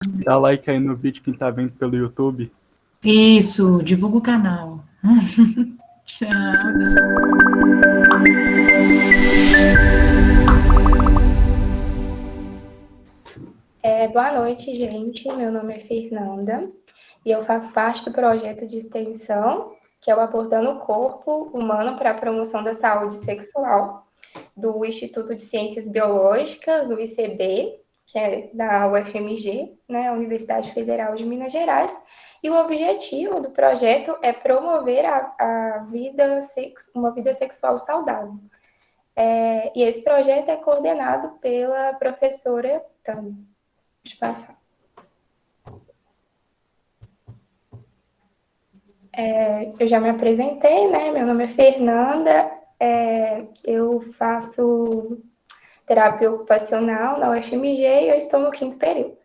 Dá like aí no vídeo quem tá vendo pelo YouTube. Isso, divulga o canal. Tchau. Boa noite, gente. Meu nome é Fernanda e eu faço parte do projeto de extensão, que é o Abordando o Corpo Humano para a Promoção da Saúde Sexual, do Instituto de Ciências Biológicas, o ICB, que é da UFMG, né, Universidade Federal de Minas Gerais. E o objetivo do projeto é promover uma vida sexual saudável. E esse projeto é coordenado pela professora Tânia. Deixa eu passar. Eu já me apresentei, né? Meu nome é Fernanda, eu faço terapia ocupacional na UFMG e eu estou no 5º período.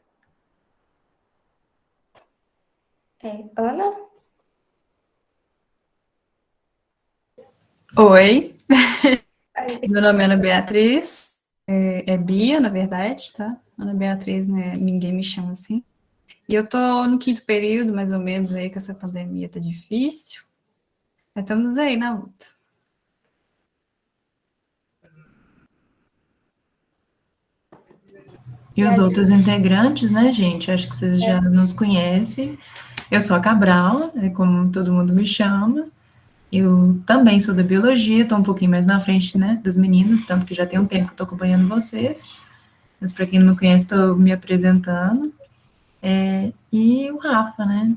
Ana? Oi, meu nome é Ana Beatriz, é Bia, na verdade, tá? Ana Beatriz, né? Ninguém me chama assim. E eu tô no 5º período, mais ou menos, aí, que essa pandemia tá difícil. Mas estamos aí na luta. E os outros integrantes, né, gente? Acho que vocês já nos conhecem. Eu sou a Cabral, é como todo mundo me chama. Eu também sou da biologia, estou um pouquinho mais na frente, né, das meninas, tanto que já tem um tempo que estou acompanhando vocês. Mas para quem não me conhece, estou me apresentando. E o Rafa, né?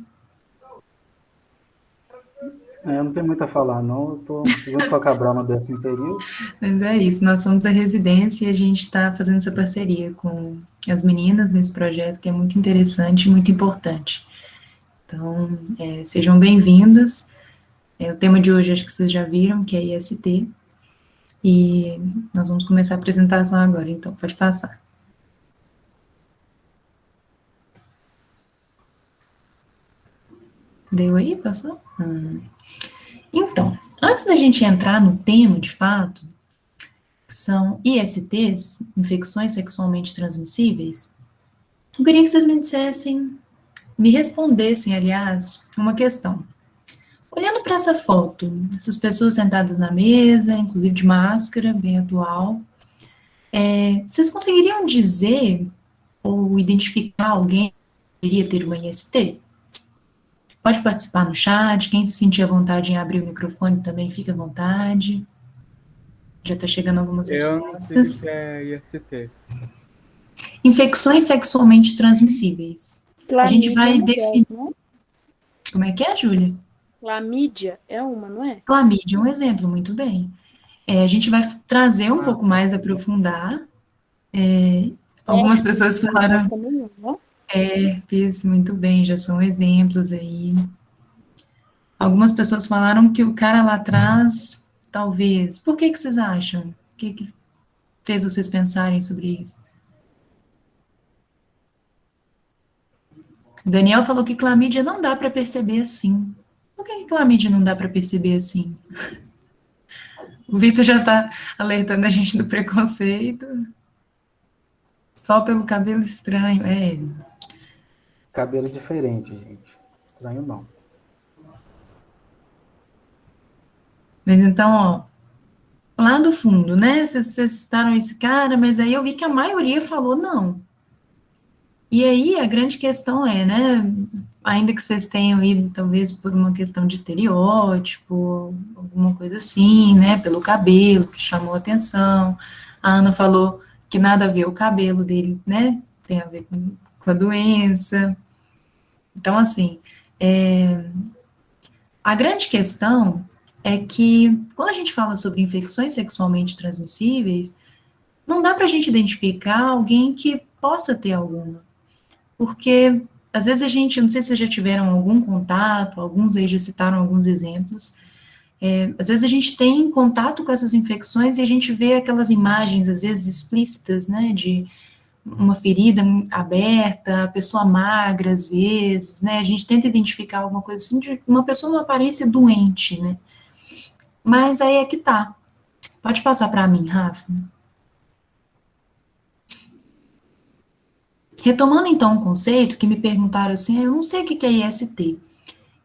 Eu não tenho muito a falar, não. Eu tô junto com a Cabral no 10º período. Mas é isso, nós somos da residência e a gente está fazendo essa parceria com as meninas nesse projeto que é muito interessante e muito importante. Então, sejam bem-vindos. O tema de hoje acho que vocês já viram, que é IST. E nós vamos começar a apresentação agora, então pode passar. Deu aí? Passou? Então, antes da gente entrar no tema de fato, que são ISTs, infecções sexualmente transmissíveis, eu queria que vocês me dissessem, me respondessem, aliás, uma questão. Olhando para essa foto, essas pessoas sentadas na mesa, inclusive de máscara, bem atual, vocês conseguiriam dizer ou identificar alguém que poderia ter uma IST? Pode participar no chat, quem se sentir à vontade em abrir o microfone também fica à vontade. Já está chegando algumas Eu não sei o respostas. que é IST. Infecções sexualmente transmissíveis. A gente Clamídia é vai uma definir. delas, não é? Como é que é, Júlia? Clamídia é uma, não é? Clamídia é um exemplo, muito bem. A gente vai trazer um pouco mais, aprofundar. Algumas pessoas falaram. Também, não? Fiz muito bem, já são exemplos aí. Algumas pessoas falaram que o cara lá atrás, talvez. Por que vocês acham? O que fez vocês pensarem sobre isso? Daniel falou que clamídia não dá para perceber assim. Por que clamídia não dá para perceber assim? O Vitor já está alertando a gente do preconceito. Só pelo cabelo estranho. Cabelo diferente, gente. Estranho não. Mas então, ó, lá do fundo, né? Vocês citaram esse cara, mas aí eu vi que a maioria falou não. E aí a grande questão é, né? Ainda que vocês tenham ido, talvez, por uma questão de estereótipo, alguma coisa assim, né? Pelo cabelo, que chamou atenção. A Ana falou que nada a ver o cabelo dele, né? Tem a ver com a doença. Então, assim, a grande questão é que, quando a gente fala sobre infecções sexualmente transmissíveis, não dá para a gente identificar alguém que possa ter alguma. Porque, às vezes, a gente, não sei se vocês já tiveram algum contato, alguns aí já citaram alguns exemplos, às vezes a gente tem contato com essas infecções e a gente vê aquelas imagens, às vezes, explícitas, né, de uma ferida aberta, a pessoa magra, às vezes, né, a gente tenta identificar alguma coisa assim, de uma pessoa numa aparência doente, né, mas aí é que tá. Pode passar para mim, Rafa. retomando então um conceito que me perguntaram assim, eu não sei o que é IST.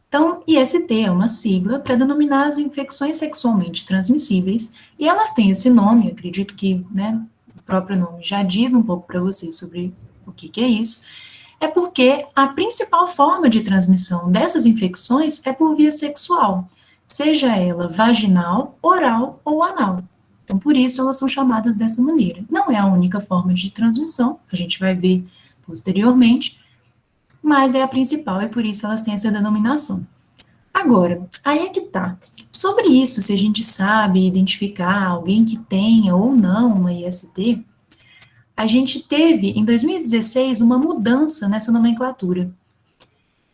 Então, IST é uma sigla para denominar as infecções sexualmente transmissíveis, e elas têm esse nome, acredito que, né, o próprio nome já diz um pouco para vocês sobre o que é isso, é porque a principal forma de transmissão dessas infecções é por via sexual, seja ela vaginal, oral ou anal. Então, por isso elas são chamadas dessa maneira. Não é a única forma de transmissão, a gente vai ver posteriormente, mas é a principal e por isso elas têm essa denominação. Agora, aí é que tá. Sobre isso, se a gente sabe identificar alguém que tenha ou não uma IST, a gente teve, em 2016, uma mudança nessa nomenclatura.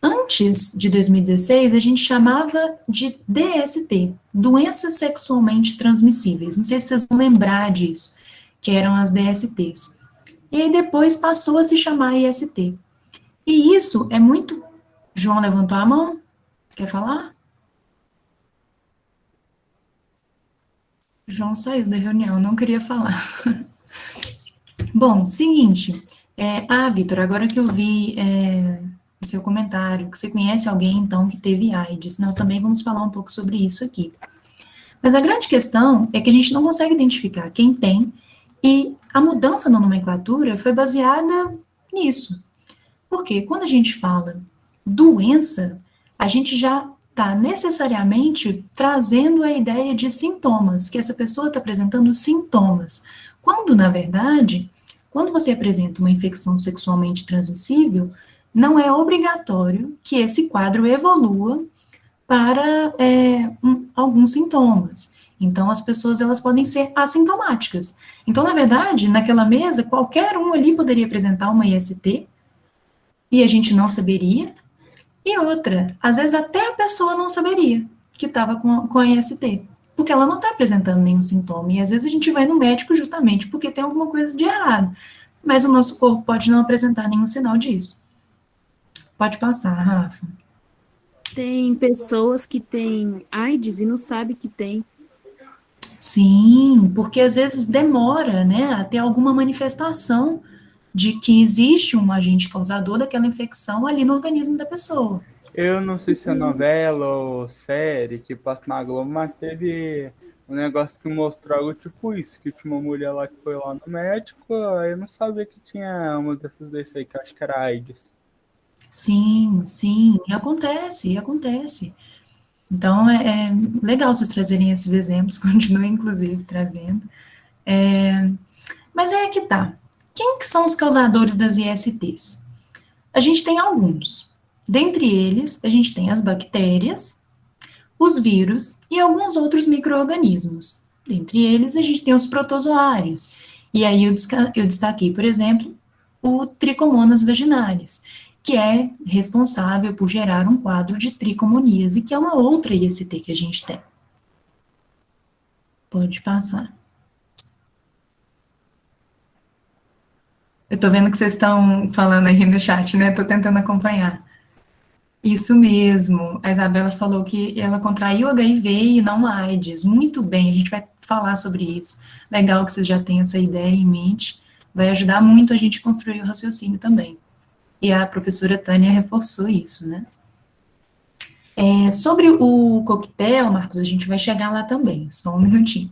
Antes de 2016, a gente chamava de DST, doenças sexualmente transmissíveis. Não sei se vocês vão lembrar disso, que eram as DSTs. E aí depois passou a se chamar IST. E isso é muito... João levantou a mão? Quer falar? João saiu da reunião, não queria falar. Bom, seguinte. Vitor, agora que eu vi seu comentário, que você conhece alguém, então, que teve AIDS, nós também vamos falar um pouco sobre isso aqui. Mas a grande questão é que a gente não consegue identificar quem tem, e a mudança na nomenclatura foi baseada nisso. Porque quando a gente fala doença, a gente já está necessariamente trazendo a ideia de sintomas, que essa pessoa está apresentando sintomas. Quando, na verdade, quando você apresenta uma infecção sexualmente transmissível, não é obrigatório que esse quadro evolua para alguns sintomas. Então, as pessoas elas podem ser assintomáticas. Então, na verdade, naquela mesa, qualquer um ali poderia apresentar uma IST, e a gente não saberia. E outra, às vezes até a pessoa não saberia que estava com a IST, porque ela não está apresentando nenhum sintoma. E às vezes a gente vai no médico justamente porque tem alguma coisa de errado. Mas o nosso corpo pode não apresentar nenhum sinal disso. Pode passar, Rafa. Tem pessoas que têm AIDS e não sabem que tem. Sim, porque às vezes demora, né, a ter alguma manifestação de que existe um agente causador daquela infecção ali no organismo da pessoa. Eu não sei se é novela ou série que passa na Globo, mas teve um negócio que mostrou algo tipo isso, que tinha uma mulher lá que foi lá no médico, aí eu não sabia que tinha uma dessas desse aí, que eu acho que era AIDS. Sim, e acontece. Então, é legal vocês trazerem esses exemplos, continuem, inclusive, trazendo. Mas é que tá. Quem que são os causadores das ISTs? A gente tem alguns. Dentre eles, a gente tem as bactérias, os vírus e alguns outros micro-organismos. Dentre eles, a gente tem os protozoários. E aí eu destaquei, por exemplo, o Trichomonas vaginalis, que é responsável por gerar um quadro de tricomoníase, que é uma outra IST que a gente tem. Pode passar. Eu tô vendo que vocês estão falando aí no chat, né? Tô tentando acompanhar. Isso mesmo. A Isabela falou que ela contraiu HIV e não AIDS. Muito bem, a gente vai falar sobre isso. Legal que vocês já tenham essa ideia em mente. Vai ajudar muito a gente construir o raciocínio também. E a professora Tânia reforçou isso, né? Sobre o coquetel, Marcos, a gente vai chegar lá também. Só um minutinho.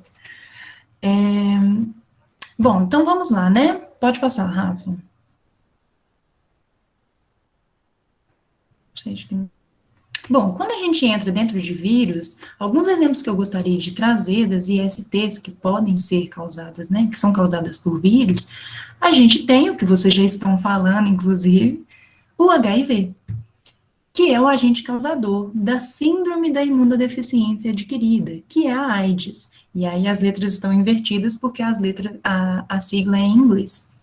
Bom, então vamos lá, né? Pode passar, Rafa. Bom, quando a gente entra dentro de vírus, alguns exemplos que eu gostaria de trazer das ISTs que podem ser causadas, né, que são causadas por vírus, a gente tem o que vocês já estão falando, inclusive, o HIV, que é o agente causador da síndrome da imunodeficiência adquirida, que é a AIDS. E aí as letras estão invertidas porque a sigla é em inglês.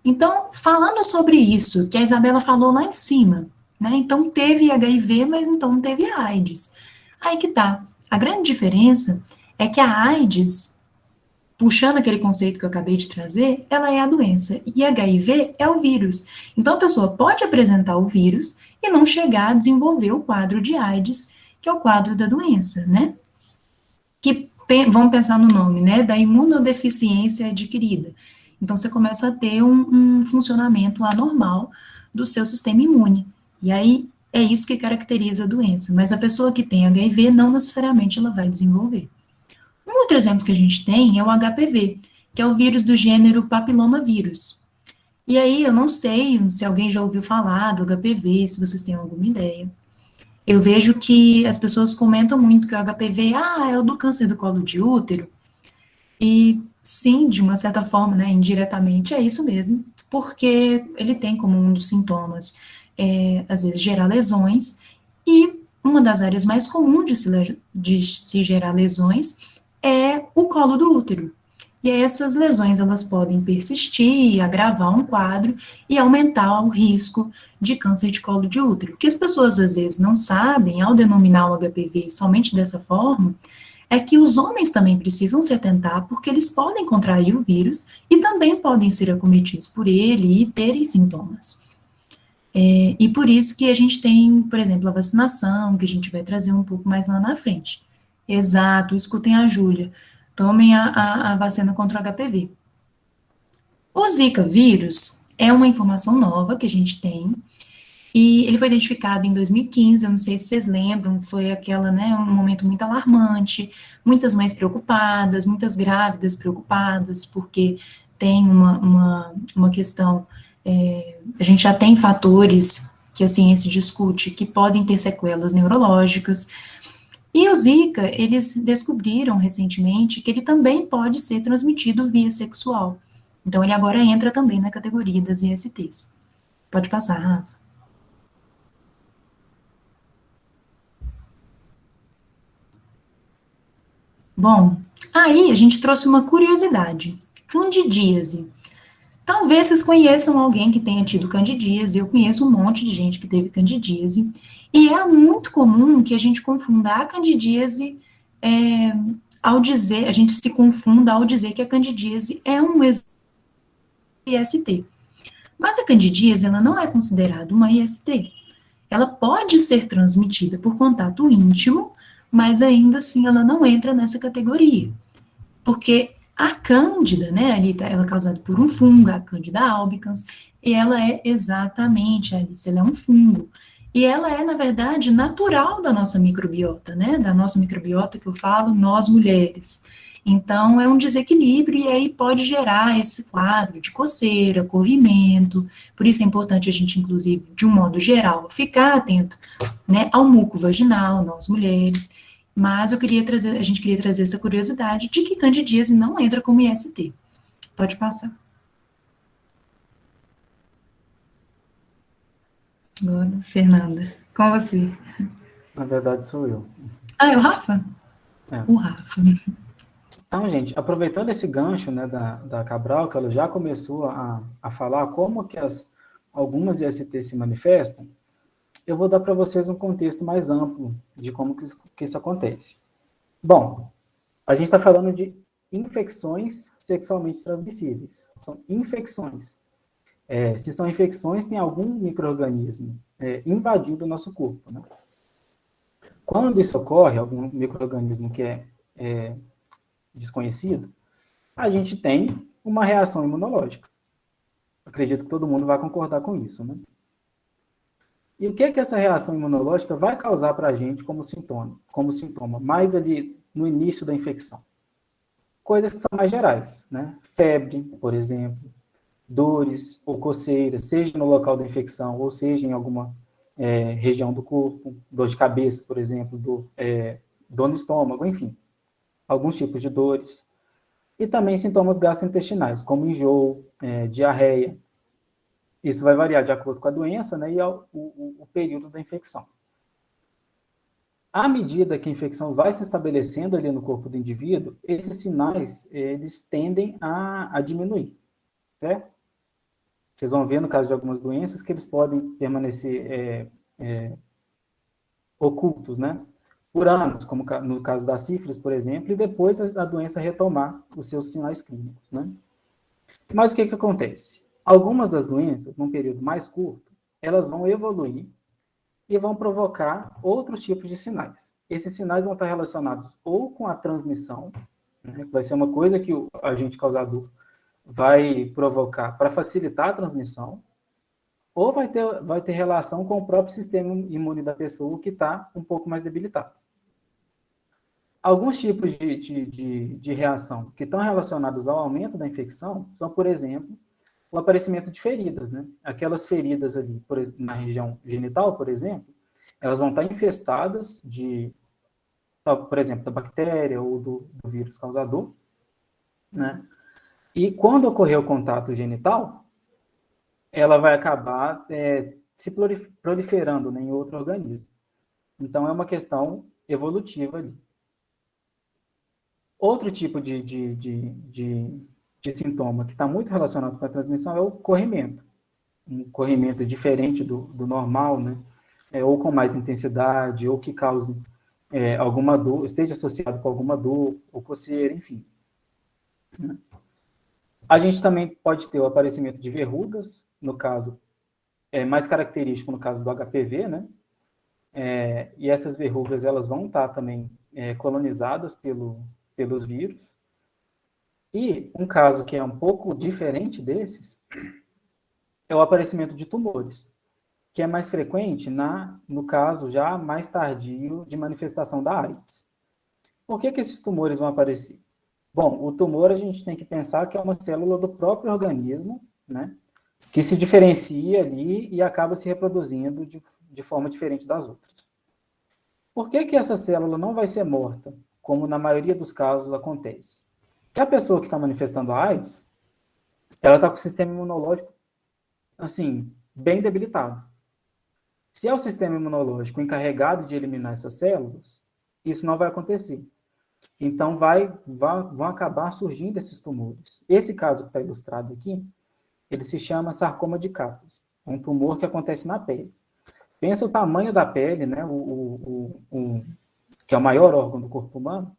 Então, falando sobre isso, que a Isabela falou lá em cima, né? Então, teve HIV, mas então não teve AIDS. Aí que tá. A grande diferença é que a AIDS, puxando aquele conceito que eu acabei de trazer, ela é a doença, e HIV é o vírus. Então, a pessoa pode apresentar o vírus e não chegar a desenvolver o quadro de AIDS, que é o quadro da doença, né? Que vamos pensar no nome, né? Da imunodeficiência adquirida. Então, você começa a ter um funcionamento anormal do seu sistema imune. E aí, é isso que caracteriza a doença. Mas a pessoa que tem HIV, não necessariamente ela vai desenvolver. Um outro exemplo que a gente tem é o HPV, que é o vírus do gênero papilomavírus. E aí, eu não sei se alguém já ouviu falar do HPV, se vocês têm alguma ideia. Eu vejo que as pessoas comentam muito que o HPV, é o do câncer do colo de útero. E sim, de uma certa forma, né, indiretamente, é isso mesmo, porque ele tem como um dos sintomas, às vezes, gerar lesões, e uma das áreas mais comuns de se gerar lesões é o colo do útero. E essas lesões, elas podem persistir, agravar um quadro e aumentar o risco de câncer de colo de útero. O que as pessoas, às vezes, não sabem, ao denominar o HPV somente dessa forma, é que os homens também precisam se atentar, porque eles podem contrair o vírus e também podem ser acometidos por ele e terem sintomas. E por isso que a gente tem, por exemplo, a vacinação, que a gente vai trazer um pouco mais lá na frente. Exato, escutem a Júlia. Tomem a vacina contra o HPV. O Zika vírus é uma informação nova que a gente tem, e ele foi identificado em 2015, eu não sei se vocês lembram, foi aquela, né, um momento muito alarmante, muitas mães preocupadas, muitas grávidas preocupadas, porque tem uma questão, a gente já tem fatores que a ciência discute, que podem ter sequelas neurológicas, e o Zika, eles descobriram recentemente que ele também pode ser transmitido via sexual. Então, ele agora entra também na categoria das ISTs. Pode passar, Rafa. Bom, aí a gente trouxe uma curiosidade. Candidíase. Talvez vocês conheçam alguém que tenha tido candidíase, eu conheço um monte de gente que teve candidíase, e é muito comum que a gente confunda a candidíase ao dizer, a gente se confunda ao dizer que a candidíase é um IST. Mas a candidíase, ela não é considerada uma IST. Ela pode ser transmitida por contato íntimo, mas ainda assim ela não entra nessa categoria. Porque a cândida, né, ali ela é causada por um fungo, a Candida albicans, e ela é exatamente, Alice, ela é um fungo. E ela é, na verdade, natural da nossa microbiota, né, da nossa microbiota que eu falo, nós mulheres. Então, é um desequilíbrio e aí pode gerar esse quadro de coceira, corrimento. Por isso é importante a gente, inclusive, de um modo geral, ficar atento, né, ao muco vaginal, nós mulheres. Mas a gente queria trazer essa curiosidade de que candidíase não entra como IST. Pode passar. Agora, Fernanda, com você. Na verdade, sou eu. É o Rafa? É. O Rafa. Então, gente, aproveitando esse gancho, né, da Cabral, que ela já começou a falar como que algumas ISTs se manifestam, eu vou dar para vocês um contexto mais amplo de como que isso acontece. Bom, a gente está falando de infecções sexualmente transmissíveis. São infecções. Se são infecções, tem algum micro-organismo invadindo o nosso corpo, né? Quando isso ocorre, algum micro-organismo que é desconhecido, a gente tem uma reação imunológica. Acredito que todo mundo vai concordar com isso, né? E o que essa reação imunológica vai causar para a gente como sintoma, mais ali no início da infecção? Coisas que são mais gerais, né? Febre, por exemplo, dores ou coceiras, seja no local da infecção, ou seja em alguma região do corpo, dor de cabeça, por exemplo, dor no estômago, enfim, alguns tipos de dores. E também sintomas gastrointestinais, como enjoo, diarreia. Isso vai variar de acordo com a doença, né, e o período da infecção. À medida que a infecção vai se estabelecendo ali no corpo do indivíduo, esses sinais, eles tendem a diminuir, certo? Vocês vão ver, no caso de algumas doenças, que eles podem permanecer ocultos, né, por anos, como no caso da sífilis, por exemplo, e depois a doença retomar os seus sinais clínicos, né? Mas o que acontece? Algumas das doenças, num período mais curto, elas vão evoluir e vão provocar outros tipos de sinais. Esses sinais vão estar relacionados ou com a transmissão, né, que vai ser uma coisa que o agente causador vai provocar para facilitar a transmissão, ou vai ter relação com o próprio sistema imune da pessoa que está um pouco mais debilitado. Alguns tipos de reação que estão relacionados ao aumento da infecção são, por exemplo, o aparecimento de feridas, né? Aquelas feridas ali, na região genital, por exemplo, elas vão estar infestadas por exemplo, da bactéria ou do vírus causador, né? E quando ocorrer o contato genital, ela vai acabar se proliferando, né, em outro organismo. Então, é uma questão evolutiva ali. Outro tipo de sintoma que está muito relacionado com a transmissão é o corrimento. Um corrimento diferente do normal, né? Ou com mais intensidade, ou que cause alguma dor, esteja associado com alguma dor, ou coceira, enfim. Né? A gente também pode ter o aparecimento de verrugas, no caso, mais característico no caso do HPV, né? E essas verrugas, elas vão estar também colonizadas pelos vírus. E um caso que é um pouco diferente desses é o aparecimento de tumores, que é mais frequente no caso já mais tardio de manifestação da AIDS. Por que esses tumores vão aparecer? Bom, o tumor a gente tem que pensar que é uma célula do próprio organismo, né, que se diferencia ali e acaba se reproduzindo de forma diferente das outras. Por que essa célula não vai ser morta, como na maioria dos casos acontece? Porque a pessoa que está manifestando a AIDS, ela está com o sistema imunológico, assim, bem debilitado. Se é o sistema imunológico encarregado de eliminar essas células, isso não vai acontecer. Então, vão acabar surgindo esses tumores. Esse caso que está ilustrado aqui, ele se chama sarcoma de Kaposi. É um tumor que acontece na pele. Pensa o tamanho da pele, né, que é o maior órgão do corpo humano.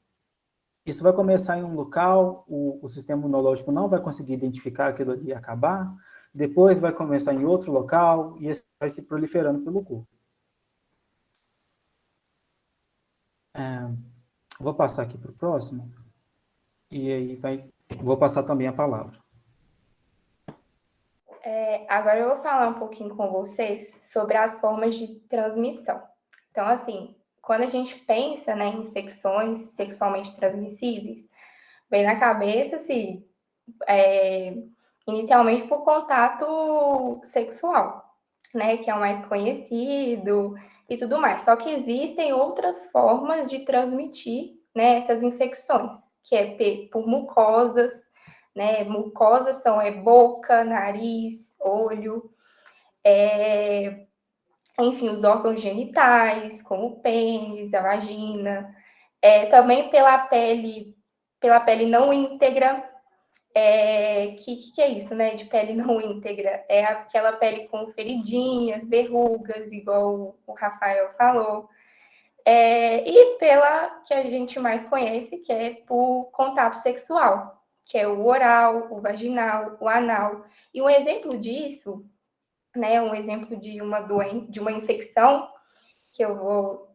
Isso vai começar em um local, o sistema imunológico não vai conseguir identificar aquilo ali e acabar. Depois vai começar em outro local e vai se proliferando pelo corpo. Vou passar aqui para o próximo. E aí vou passar também a palavra. Agora eu vou falar um pouquinho com vocês sobre as formas de transmissão. Então, assim, quando a gente pensa, né, em infecções sexualmente transmissíveis, vem na cabeça, assim, inicialmente por contato sexual, né, que é o mais conhecido e tudo mais. Só que existem outras formas de transmitir, né, essas infecções, que é por mucosas, né, mucosas são boca, nariz, olho, enfim, os órgãos genitais, como o pênis, a vagina, também pela pele não íntegra. Que é isso, né, de pele não íntegra? É aquela pele com feridinhas, verrugas, igual o Rafael falou. E pela que a gente mais conhece, que é por contato sexual, que é o oral, o vaginal, o anal. E um exemplo disso, né, um exemplo de uma infecção que eu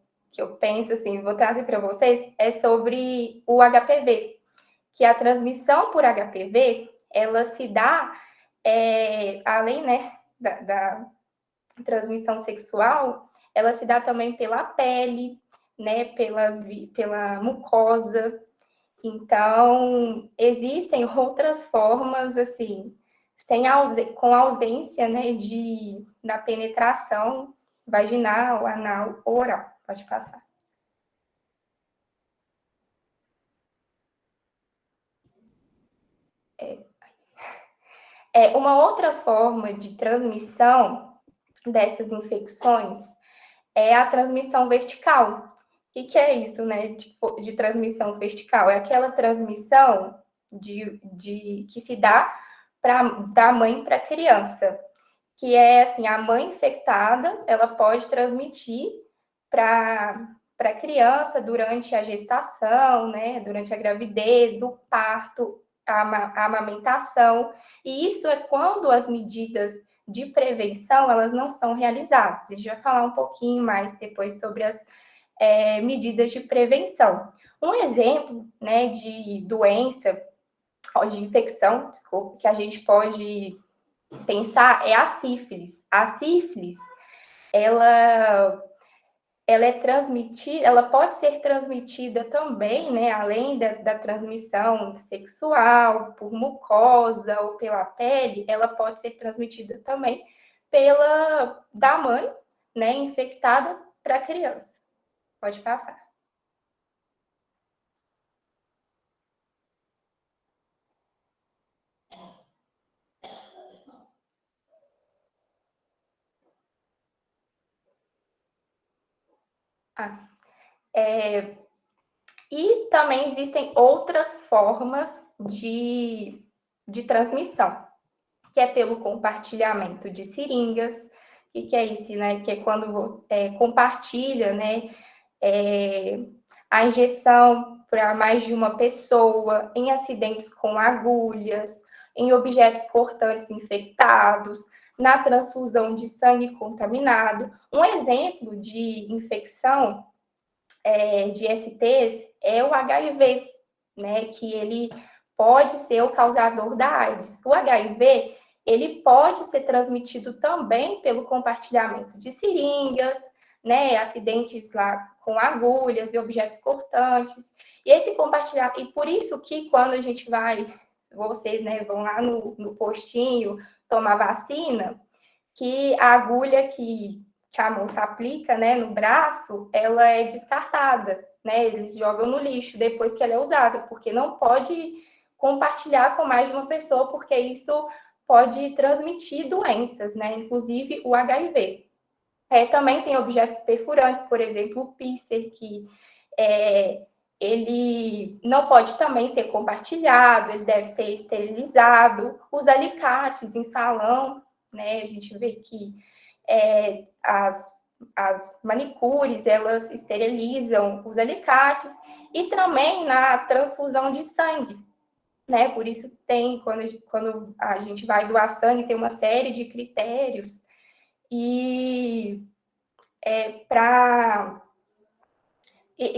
penso assim, vou trazer para vocês, é sobre o HPV, que a transmissão por HPV, ela se dá, além, né, da transmissão sexual, ela se dá também pela pele, né, pela mucosa. Então, existem outras formas, assim, com ausência, né, da penetração vaginal, anal ou oral. Pode passar. Uma outra forma de transmissão dessas infecções é a transmissão vertical. O que é isso, né, de transmissão vertical? É aquela transmissão que se dá da mãe para a criança, que é assim, a mãe infectada, ela pode transmitir para a criança durante a gestação, né, durante a gravidez, o parto, a amamentação, e isso é quando as medidas de prevenção, elas não são realizadas. A gente vai falar um pouquinho mais depois sobre as medidas de prevenção. Um exemplo, né, de doença de infecção, desculpa, que a gente pode pensar é a sífilis. A sífilis, ela é transmitida, ela pode ser transmitida também, né, além da transmissão sexual, por mucosa ou pela pele, ela pode ser transmitida também da mãe, né, infectada para a criança. Pode passar. E também existem outras formas de transmissão, que é pelo compartilhamento de seringas. O que é isso, né? Que é quando compartilha, né, a injeção para mais de uma pessoa, em acidentes com agulhas, em objetos cortantes infectados, na transfusão de sangue contaminado. Um exemplo de infecção de STs é o HIV, né, que ele pode ser o causador da AIDS. O HIV, ele pode ser transmitido também pelo compartilhamento de seringas, né, acidentes lá com agulhas e objetos cortantes. E esse compartilhamento, e por isso que quando a gente vocês, né, vão lá no postinho tomar vacina, que a agulha que a moça aplica, né, no braço, ela é descartada, né? Eles jogam no lixo depois que ela é usada, porque não pode compartilhar com mais de uma pessoa, porque isso pode transmitir doenças, né? Inclusive o HIV. Também tem objetos perfurantes, por exemplo, o piercing, que ele não pode também ser compartilhado, ele deve ser esterilizado. Os alicates em salão, né? A gente vê que as manicures, elas esterilizam os alicates, e também na transfusão de sangue, né? Por isso quando a gente vai doar sangue, tem uma série de critérios, e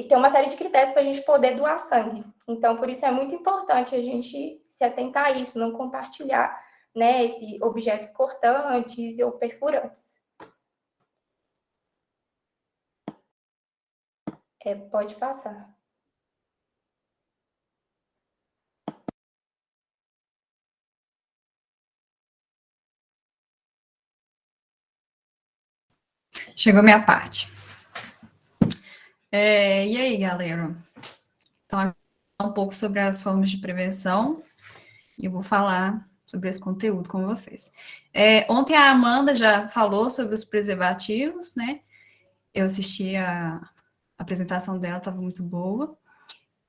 tem uma série de critérios para a gente poder doar sangue. Então, por isso é muito importante a gente se atentar a isso, não compartilhar, né, objetos cortantes ou perfurantes. Pode passar. Chegou a minha parte. E aí, galera? Então, agora um pouco sobre as formas de prevenção, e eu vou falar sobre esse conteúdo com vocês. Ontem a Amanda já falou sobre os preservativos, né? Eu assisti a apresentação dela, estava muito boa.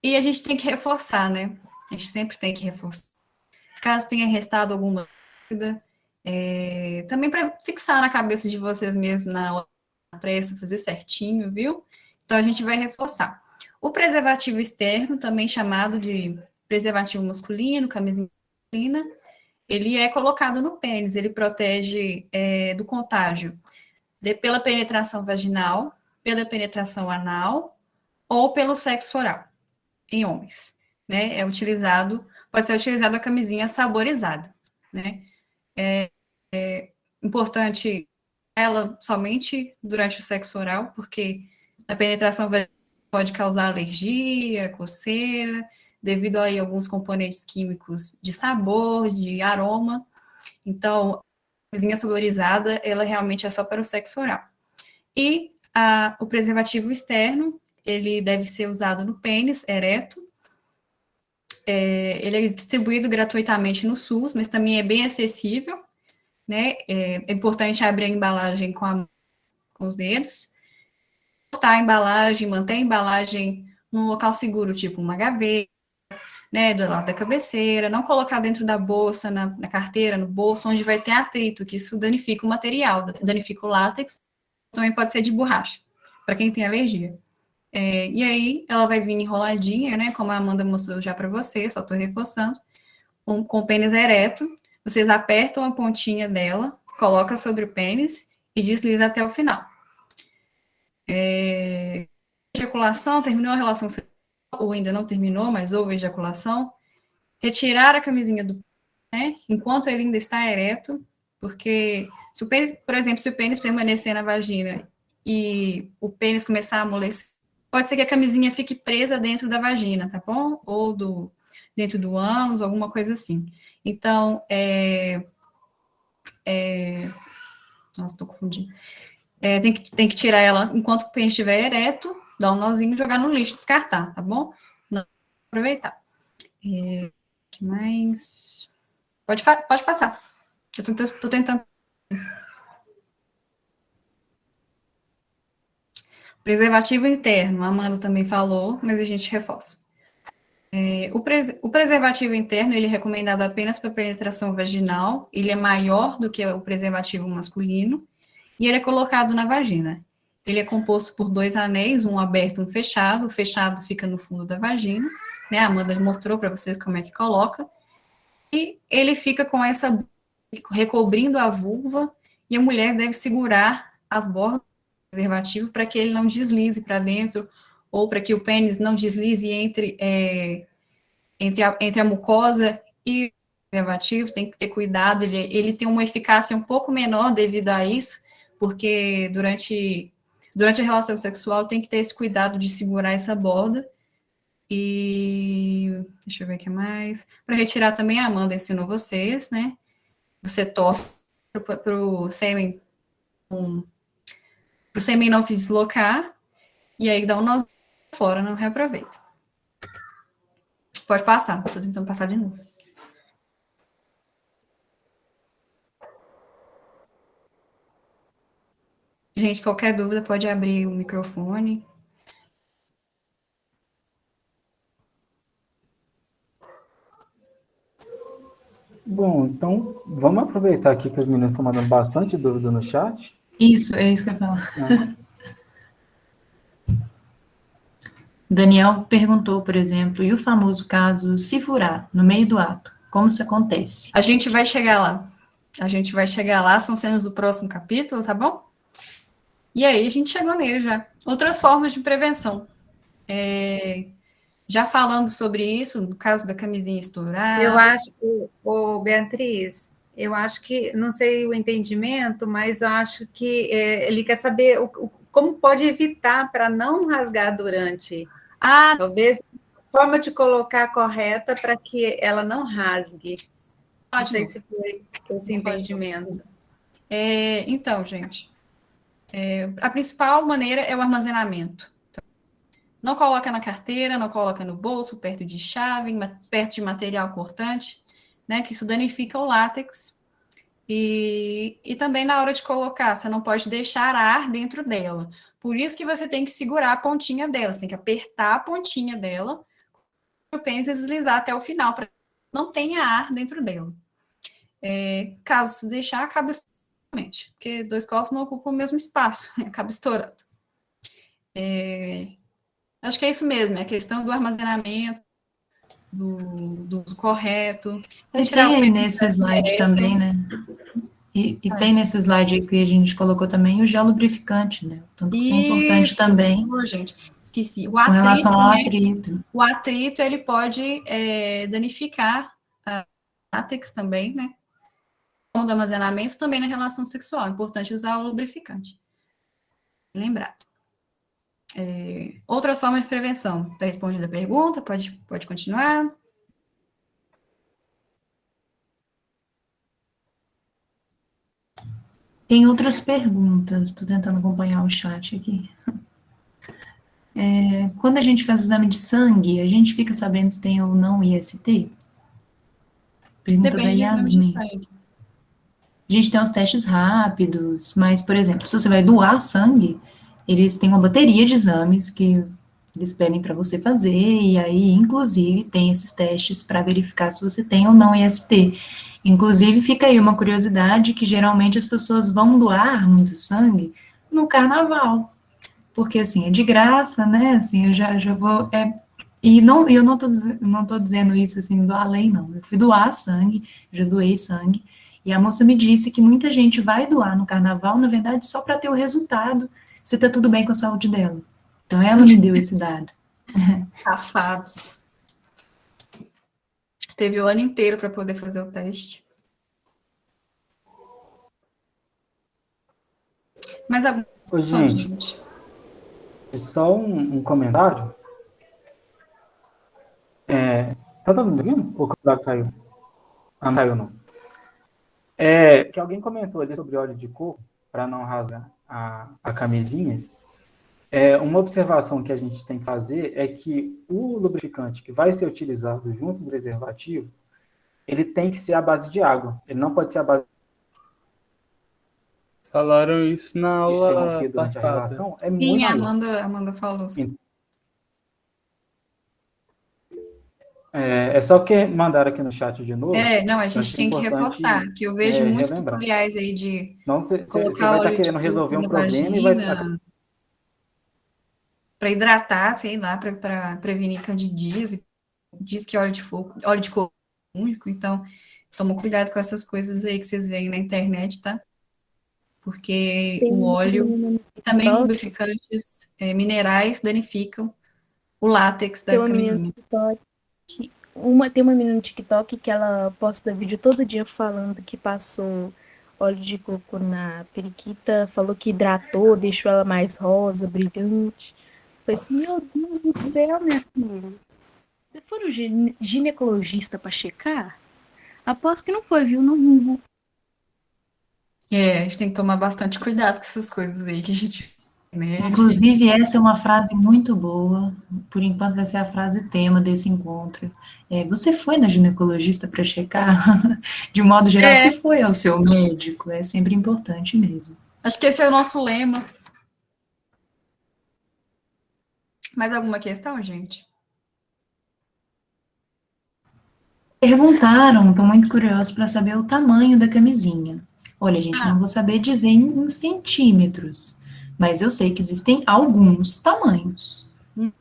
E a gente tem que reforçar, né? A gente sempre tem que reforçar. Caso tenha restado alguma dúvida, também para fixar na cabeça de vocês mesmos na hora da pressa, fazer certinho, viu? Então, a gente vai reforçar. O preservativo externo, também chamado de preservativo masculino, camisinha masculina, ele é colocado no pênis, ele protege do contágio pela penetração vaginal, pela penetração anal ou pelo sexo oral em homens, né? Pode ser utilizado a camisinha saborizada, né? Importante ela somente durante o sexo oral, porque a penetração pode causar alergia, coceira, devido a alguns componentes químicos de sabor, de aroma. Então, a camisinha saborizada, ela realmente é só para o sexo oral. E o preservativo externo, ele deve ser usado no pênis ereto. Ele é distribuído gratuitamente no SUS, mas também é bem acessível, né? É importante abrir a embalagem com os dedos, cortar a embalagem, manter a embalagem num local seguro, tipo uma gaveta, né, do lado da cabeceira, não colocar dentro da bolsa, na carteira, no bolso, onde vai ter atrito, que isso danifica o material, danifica o látex, também pode ser de borracha, para quem tem alergia. E aí, ela vai vir enroladinha, né, como a Amanda mostrou já para vocês, só estou reforçando, com o pênis ereto, vocês apertam a pontinha dela, coloca sobre o pênis e desliza até o final. Ejaculação, terminou a relação sexual, ou ainda não terminou, mas houve ejaculação, retirar a camisinha do pênis, né, enquanto ele ainda está ereto, porque, se o pênis, por exemplo, se o pênis permanecer na vagina e o pênis começar a amolecer, pode ser que a camisinha fique presa dentro da vagina, tá bom? Ou dentro do ânus, alguma coisa assim. Então, nossa, tô confundindo. Tem que tirar ela enquanto o pênis estiver ereto, dar um nozinho e jogar no lixo, descartar, tá bom? Não aproveitar. Que mais? Pode passar. Eu tô tentando. Preservativo interno, a Amanda também falou, mas a gente reforça. O preservativo interno, ele é recomendado apenas para penetração vaginal, ele é maior do que o preservativo masculino, e ele é colocado na vagina. Ele é composto por 2 anéis, um aberto e um fechado. O fechado fica no fundo da vagina, né? A Amanda mostrou para vocês como é que coloca. E ele fica com essa recobrindo a vulva, e a mulher deve segurar as bordas do preservativo para que ele não deslize para dentro, ou para que o pênis não deslize entre a mucosa e o preservativo. Tem que ter cuidado, ele tem uma eficácia um pouco menor devido a isso, porque durante a relação sexual tem que ter esse cuidado de segurar essa borda. E deixa eu ver o que mais. Para retirar também, a Amanda ensinou vocês, né? Você torce para o sêmen não se deslocar, e aí dá um nó fora, não reaproveita. Pode passar, estou tentando passar de novo. Gente, qualquer dúvida pode abrir o microfone. Bom, então vamos aproveitar aqui que as meninas estão mandando bastante dúvida no chat. Isso, é isso que eu ia falar. Né? Daniel perguntou, por exemplo, e o famoso caso se furar no meio do ato, como isso acontece? A gente vai chegar lá. São cenas do próximo capítulo, tá bom? E aí, a gente chegou nele já. Outras formas de prevenção. Já falando sobre isso, no caso da camisinha estourar. Eu acho, Beatriz, eu acho que, não sei o entendimento, mas eu acho que ele quer saber como pode evitar para não rasgar durante. Talvez a forma de colocar correta para que ela não rasgue. Não sei se foi esse entendimento. Então, gente, a principal maneira é o armazenamento. Não coloca na carteira, não coloca no bolso, perto de chave, perto de material cortante, né? Que isso danifica o látex. E também na hora de colocar, você não pode deixar ar dentro dela. Por isso que você tem que segurar a pontinha dela, você tem que apertar a pontinha dela para o pênis deslizar até o final, para que não tenha ar dentro dela. Caso se deixar, acaba estourando, porque 2 corpos não ocupam o mesmo espaço, acaba estourando. Acho que é isso mesmo, é a questão do armazenamento, do uso correto. Tem aí nesse slide também, né? E tem nesse slide que a gente colocou também o gel lubrificante, né? Tanto que isso é importante também. Gente, esqueci. Com relação ao atrito. O atrito, ele pode danificar a látex também, né? Do armazenamento também na relação sexual. É importante usar o lubrificante. Lembrado. Outra forma de prevenção. Está respondida a pergunta? Pode continuar. Tem outras perguntas. Estou tentando acompanhar o chat aqui. Quando a gente faz exame de sangue, a gente fica sabendo se tem ou não IST? Pergunta da Yasmin. A gente tem uns testes rápidos, mas, por exemplo, se você vai doar sangue, eles têm uma bateria de exames que eles pedem para você fazer, e aí, inclusive, tem esses testes para verificar se você tem ou não IST. Inclusive, fica aí uma curiosidade que geralmente as pessoas vão doar muito sangue no carnaval, porque, assim, é de graça, né, assim, eu já vou... E eu não tô dizendo isso, assim, do além, não. Eu fui doar sangue, já doei sangue, e a moça me disse que muita gente vai doar no carnaval, na verdade, só para ter o resultado, se tá tudo bem com a saúde dela. Então, ela me deu esse dado. Safados. Teve o ano inteiro para poder fazer o teste. Mas agora, Ô, gente, gente. só um comentário. Tá todo mundo ouvindo? Ou o Cabral caiu? Ah, não caiu, não. Que alguém comentou ali sobre óleo de coco, para não rasgar a camisinha. Uma observação que a gente tem que fazer é que o lubrificante que vai ser utilizado junto do preservativo, ele tem que ser à base de água. Ele não pode ser à base Falaram isso na de se aula romper durante a passada. relação. É Sim, muito a maior. Amanda falou. É só porque mandaram aqui no chat de novo. Não, a Eu gente achei tem que importante reforçar, que eu vejo muitos relembrar. tutoriais aí de Não, você colocar vai estar óleo de querendo resolver coco um na problema e vai. vagina para hidratar, sei lá, para prevenir candidíase. Diz que óleo de coco é único, então toma cuidado com essas coisas aí que vocês veem na internet, tá? Porque Tem o uma óleo menina no e também TikTok, lubrificantes minerais danificam o látex tem da uma menina no camisinha. TikTok, tem uma menina no TikTok que ela posta vídeo todo dia falando que passou óleo de coco na periquita, falou que hidratou, deixou ela mais rosa, brilhante. Falei assim, meu Deus do céu, minha filha. Você for no ginecologista para checar? Aposto que não foi, viu? Não. A gente tem que tomar bastante cuidado com essas coisas aí que a gente mede. Inclusive, essa é uma frase muito boa. Por enquanto, vai ser a frase tema desse encontro. Você foi na ginecologista para checar? De um modo geral, se foi ao seu médico, é sempre importante mesmo. Acho que esse é o nosso lema. Mais alguma questão, gente? Perguntaram, estou muito curiosa para saber o tamanho da camisinha. Olha, gente, não vou saber dizer em centímetros, mas eu sei que existem alguns tamanhos,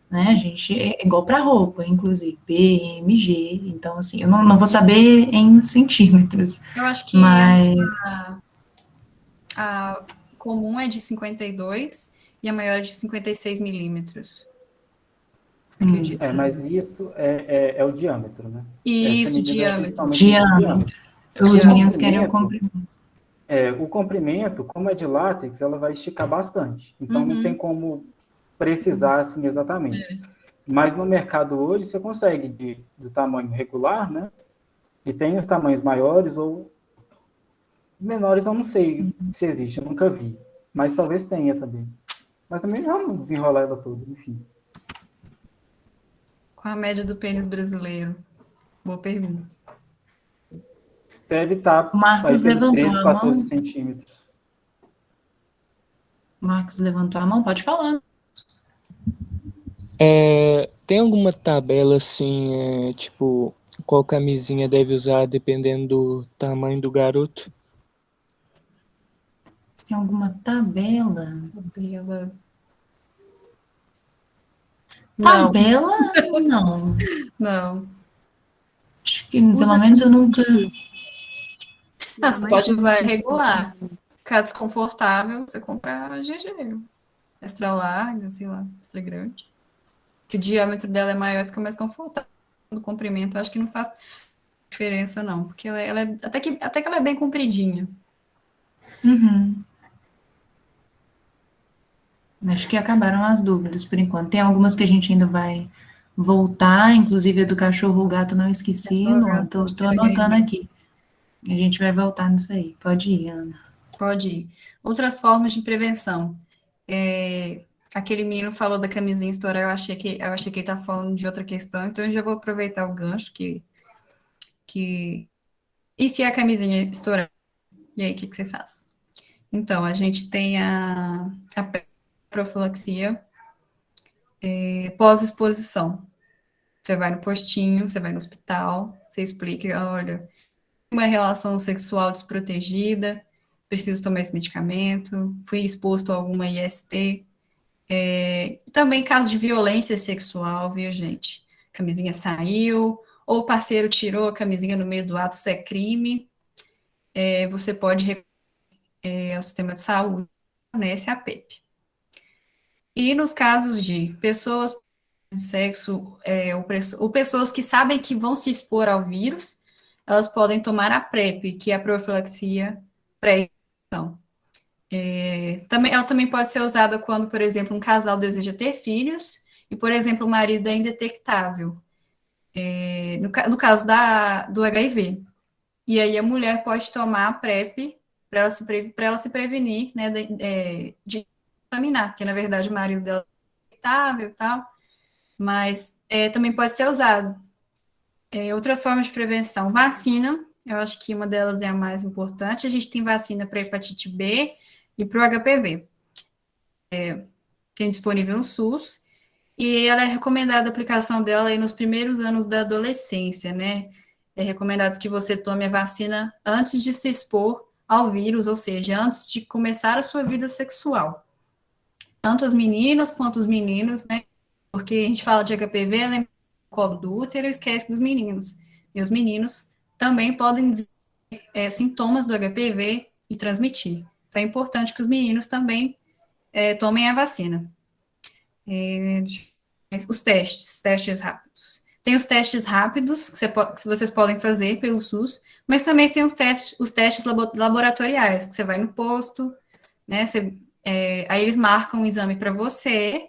né, gente? É igual para roupa, inclusive, B, M, G. Então, assim, eu não vou saber em centímetros, Eu acho que mas a comum é de 52 e a maior é de 56 milímetros. Acredito. Mas isso é o diâmetro, né? Isso, Essa medida é diâmetro. principalmente o diâmetro. Os O meninos querem o comprimento. O comprimento, como é de látex, ela vai esticar bastante. Então, não tem como precisar assim exatamente. Mas no mercado hoje, você consegue do tamanho regular, né? E tem os tamanhos maiores ou menores, eu não sei se existe, eu nunca vi. Mas talvez tenha também. Mas também vamos desenrolar ela toda, enfim. Qual a média do pênis brasileiro? Boa pergunta. Deve estar aí Marcos pelos levantou 13, a 14 mão. centímetros. Marcos levantou a mão, pode falar. Tem alguma tabela assim, tipo, qual camisinha deve usar dependendo do tamanho do garoto? Tem alguma tabela? Não. Tabela, não. Não. Acho que pelo menos eu nunca. Você pode usar regular. Ficar desconfortável, você compra a GG. Extra larga, sei lá, extra grande. Que o diâmetro dela é maior, fica mais confortável. Do comprimento, eu acho que não faz diferença, não. Porque ela é. Até que ela é bem compridinha. Uhum. Acho que acabaram as dúvidas por enquanto. Tem algumas que a gente ainda vai voltar, inclusive a do cachorro, o gato não esqueci, Luan. Estou anotando aqui. A gente vai voltar nisso aí. Pode ir, Ana. Pode ir. Outras formas de prevenção. Aquele menino falou da camisinha estourar, eu achei que ele está falando de outra questão, então eu já vou aproveitar o gancho que... E se a camisinha estourar? E aí, o que você faz? Então, a gente tem a profilaxia pós-exposição. Você vai no postinho, você vai no hospital, você explica, olha, uma relação sexual desprotegida, preciso tomar esse medicamento, fui exposto a alguma IST. Também casos de violência sexual, viu, gente? Camisinha saiu, ou o parceiro tirou a camisinha no meio do ato, isso é crime. Você pode recorrer ao sistema de saúde, né, esse APEP. E nos casos de pessoas de sexo ou pessoas que sabem que vão se expor ao vírus, elas podem tomar a PrEP, que é a profilaxia pré-exposição. Ela também pode ser usada quando, por exemplo, um casal deseja ter filhos e, por exemplo, o marido é indetectável, no caso do HIV. E aí a mulher pode tomar a PrEP para ela se prevenir, né, de contaminar, porque, na verdade, o marido dela é indetectável e tal, mas também pode ser usado. Outras formas de prevenção, vacina, eu acho que uma delas é a mais importante. A gente tem vacina para hepatite B e para o HPV. Tem disponível no SUS, e ela é recomendada a aplicação dela aí nos primeiros anos da adolescência, né? É recomendado que você tome a vacina antes de se expor ao vírus, ou seja, antes de começar a sua vida sexual. Tanto as meninas quanto os meninos, né? Porque a gente fala de HPV, ela é colo do útero e esquece dos meninos. E os meninos também podem desenvolver sintomas do HPV e transmitir. Então é importante que os meninos também tomem a vacina. Os testes rápidos. Tem os testes rápidos que vocês podem fazer pelo SUS, mas também tem os testes laboratoriais, que você vai no posto, né? Aí eles marcam um exame para você,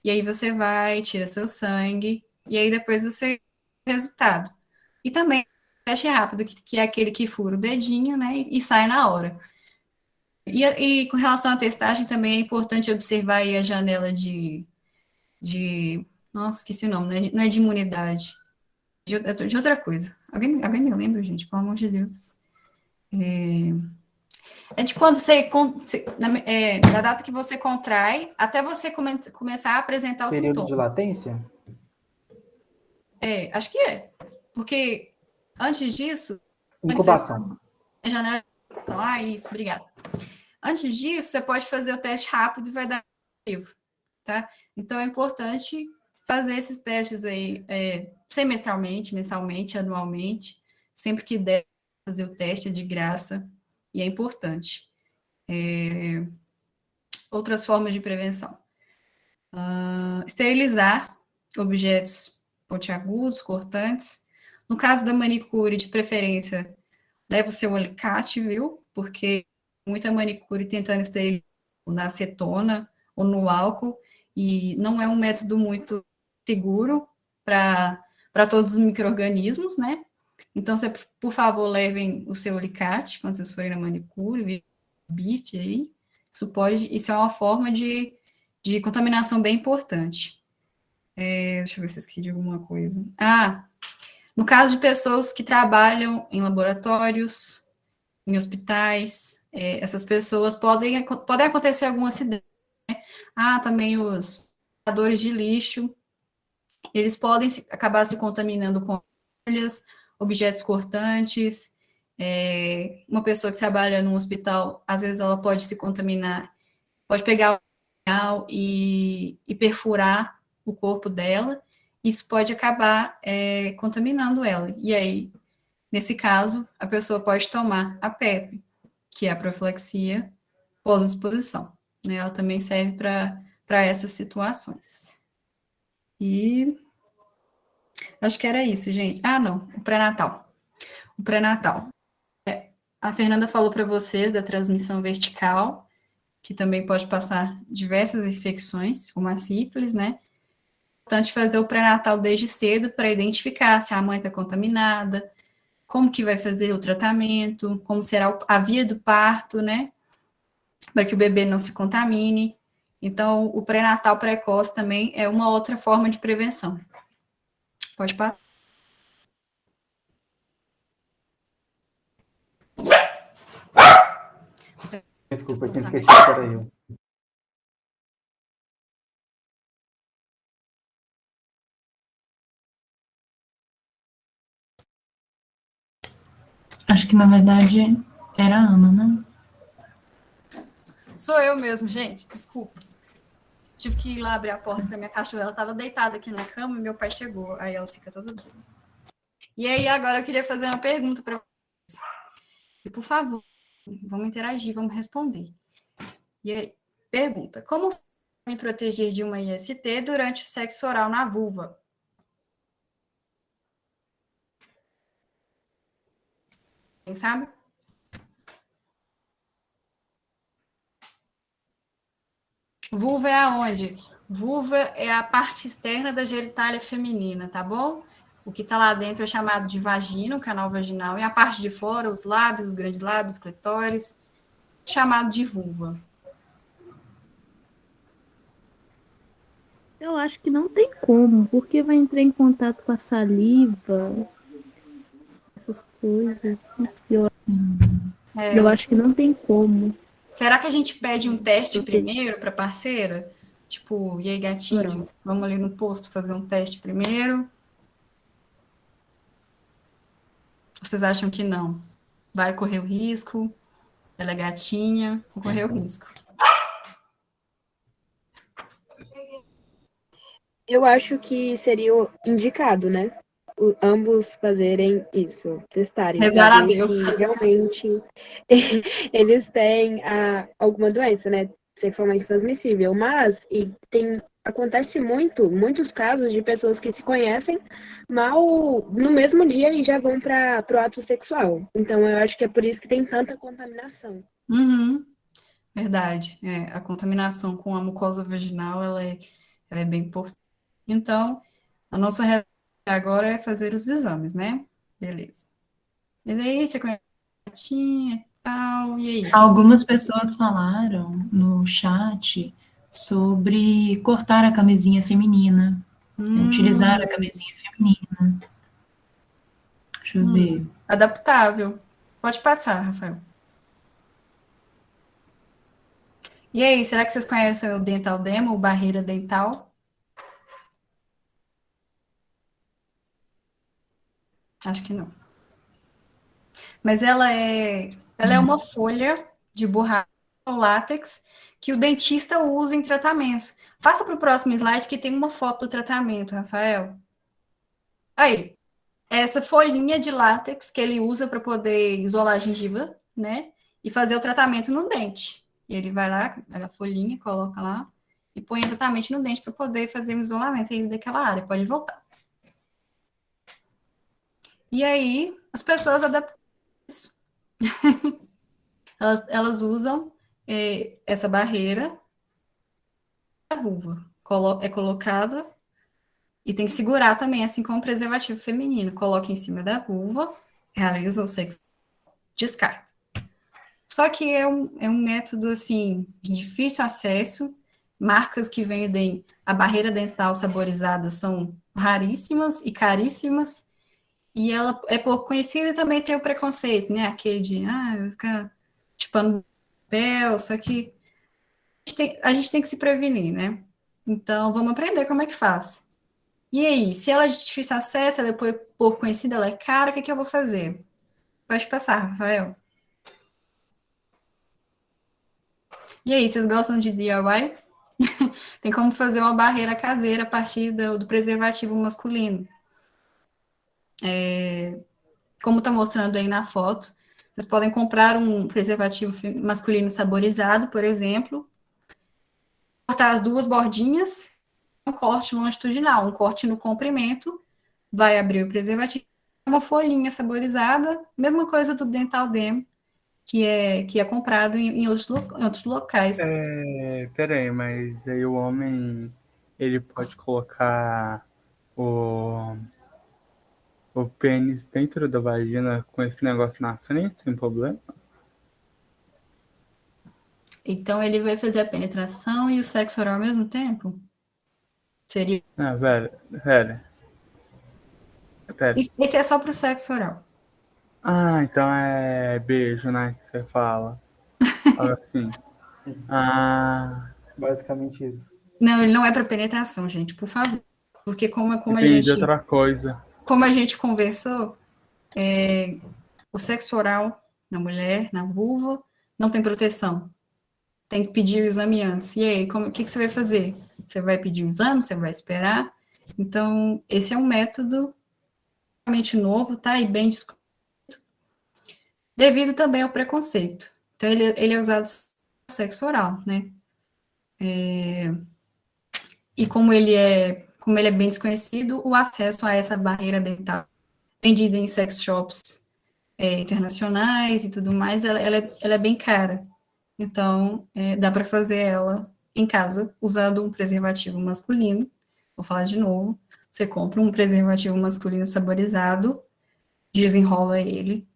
e aí você vai, tira seu sangue, e aí depois você tem o resultado. E também o teste rápido, que é aquele que fura o dedinho, né? E sai na hora. E com relação à testagem, também é importante observar aí a janela de nossa, esqueci o nome, não é de imunidade, de outra coisa. Alguém me lembra, gente, pelo amor de Deus. De quando da data que você contrai, até você começar a apresentar os Período sintomas. de latência? Acho que é. Porque antes disso... Incubação. Janela... isso, obrigada. Antes disso, você pode fazer o teste rápido e vai dar negativo, tá? Então, é importante fazer esses testes aí semestralmente, mensalmente, anualmente, sempre que der fazer o teste, é de graça, e é importante. Outras formas de prevenção. Esterilizar objetos pontiagudos, cortantes. No caso da manicure, de preferência, leva o seu alicate, viu? Porque muita manicure tentando esterilizar na acetona ou no álcool, e não é um método muito seguro para todos os micro-organismos, né? Então, por favor, levem o seu alicate quando vocês forem na manicure, bife aí. Isso é uma forma de contaminação bem importante. Deixa eu ver se eu esqueci de alguma coisa. No caso de pessoas que trabalham em laboratórios, em hospitais, essas pessoas podem acontecer algum acidente, né? Também os catadores de lixo, eles podem acabar se contaminando com folhas, objetos cortantes. Uma pessoa que trabalha num hospital, às vezes ela pode se contaminar, pode pegar o material e perfurar o corpo dela. Isso pode acabar contaminando ela. E aí, nesse caso, a pessoa pode tomar a PrEP, que é a profilaxia pós-exposição, né? Ela também serve para essas situações. E acho que era isso, gente. Não, o pré-natal. O pré-natal. A Fernanda falou para vocês da transmissão vertical, que também pode passar diversas infecções, como a sífilis, né? É importante fazer o pré-natal desde cedo para identificar se a mãe está contaminada, como que vai fazer o tratamento, como será a via do parto, né? Para que o bebê não se contamine. Então, o pré-natal precoce também é uma outra forma de prevenção. Pode passar. Desculpa, eu tinha esquecido que era eu. Acho que, na verdade, era a Ana, né? Sou eu mesmo, gente, desculpa. Tive que ir lá abrir a porta da minha cachorra, ela estava deitada aqui na cama e meu pai chegou, aí ela fica toda doida. E aí, agora eu queria fazer uma pergunta para vocês. E, por favor, vamos interagir, vamos responder. E aí, pergunta, como me proteger de uma IST durante o sexo oral na vulva? Quem sabe? Vulva é aonde? Vulva é a parte externa da genitália feminina, tá bom? O que está lá dentro é chamado de vagina, o canal vaginal, e a parte de fora, os lábios, os grandes lábios, clitóris, chamado de vulva. Eu acho que não tem como, porque vai entrar em contato com a saliva, essas coisas. Eu acho que não tem como. Será que a gente pede um teste primeiro para parceira? Tipo, e aí, gatinho, vamos ali no posto fazer um teste primeiro? Vocês acham que não? Vai correr o risco? Ela é gatinha, vou correr o risco. Eu acho que seria o indicado, né? Ambos fazerem isso, testarem, Rezar para a ver Deus. se realmente eles têm alguma doença, né? Sexualmente transmissível. Mas acontece muitos casos de pessoas que se conhecem mal no mesmo dia e já vão para o ato sexual. Então, eu acho que é por isso que tem tanta contaminação. Uhum. Verdade. A contaminação com a mucosa vaginal, ela é bem importante. Então, a nossa regra agora é fazer os exames, né? Beleza. Mas aí, você conhece a gatinha e tal, e aí? Algumas pessoas falaram no chat sobre cortar a camisinha feminina, utilizar a camisinha feminina. Deixa eu ver. Adaptável. Pode passar, Rafael. E aí, será que vocês conhecem o Dental Demo, o Barreira Dental? Acho que não. Mas ela é uma folha de borracha ou látex que o dentista usa em tratamentos. Passa para o próximo slide que tem uma foto do tratamento, Rafael. Aí, essa folhinha de látex que ele usa para poder isolar a gengiva, né? E fazer o tratamento no dente. E ele vai lá, pega a folhinha, coloca lá e põe exatamente no dente para poder fazer o isolamento aí daquela área. Pode voltar. E aí, as pessoas adaptam isso. Elas usam essa barreira na vulva. É colocado e tem que segurar também, assim como o preservativo feminino. Coloca em cima da vulva, realiza o sexo, descarta. Só que é um método, assim, de difícil acesso. Marcas que vendem a barreira dental saborizada são raríssimas e caríssimas. E ela é pouco conhecida e também tem o preconceito, né? Aquele de, vai ficar chupando papel, só que a gente tem que se prevenir, né? Então, vamos aprender como é que faz. E aí, se ela é de difícil acesso, ela é pouco conhecida, ela é cara, o que eu vou fazer? Pode passar, Rafael. E aí, vocês gostam de DIY? Tem como fazer uma barreira caseira a partir do preservativo masculino. Como está mostrando aí na foto, vocês podem comprar um preservativo masculino saborizado, por exemplo, cortar as duas bordinhas, um corte longitudinal, um corte no comprimento, vai abrir o preservativo, uma folhinha saborizada, mesma coisa do Dental Demo, que é comprado em outros locais. Peraí, mas aí o homem, ele pode colocar o pênis dentro da vagina com esse negócio na frente, sem problema? Então, ele vai fazer a penetração e o sexo oral ao mesmo tempo? Seria... Pera. Esse é só pro sexo oral. Então é beijo, né, que você fala. Assim. Basicamente isso. Não, ele não é para penetração, gente, por favor. Porque como a gente... outra coisa. Como a gente conversou, o sexo oral na mulher, na vulva, não tem proteção. Tem que pedir o exame antes. E aí, o que você vai fazer? Você vai pedir o exame? Você vai esperar? Então, esse é um método realmente novo, tá? E bem discutido. Devido também ao preconceito. Então, ele é usado no sexo oral, né? e como ele é bem desconhecido, o acesso a essa barreira dental, vendida em sex shops internacionais e tudo mais, ela é bem cara. Então, dá para fazer ela em casa, usando um preservativo masculino. Vou falar de novo. Você compra um preservativo masculino saborizado, desenrola ele,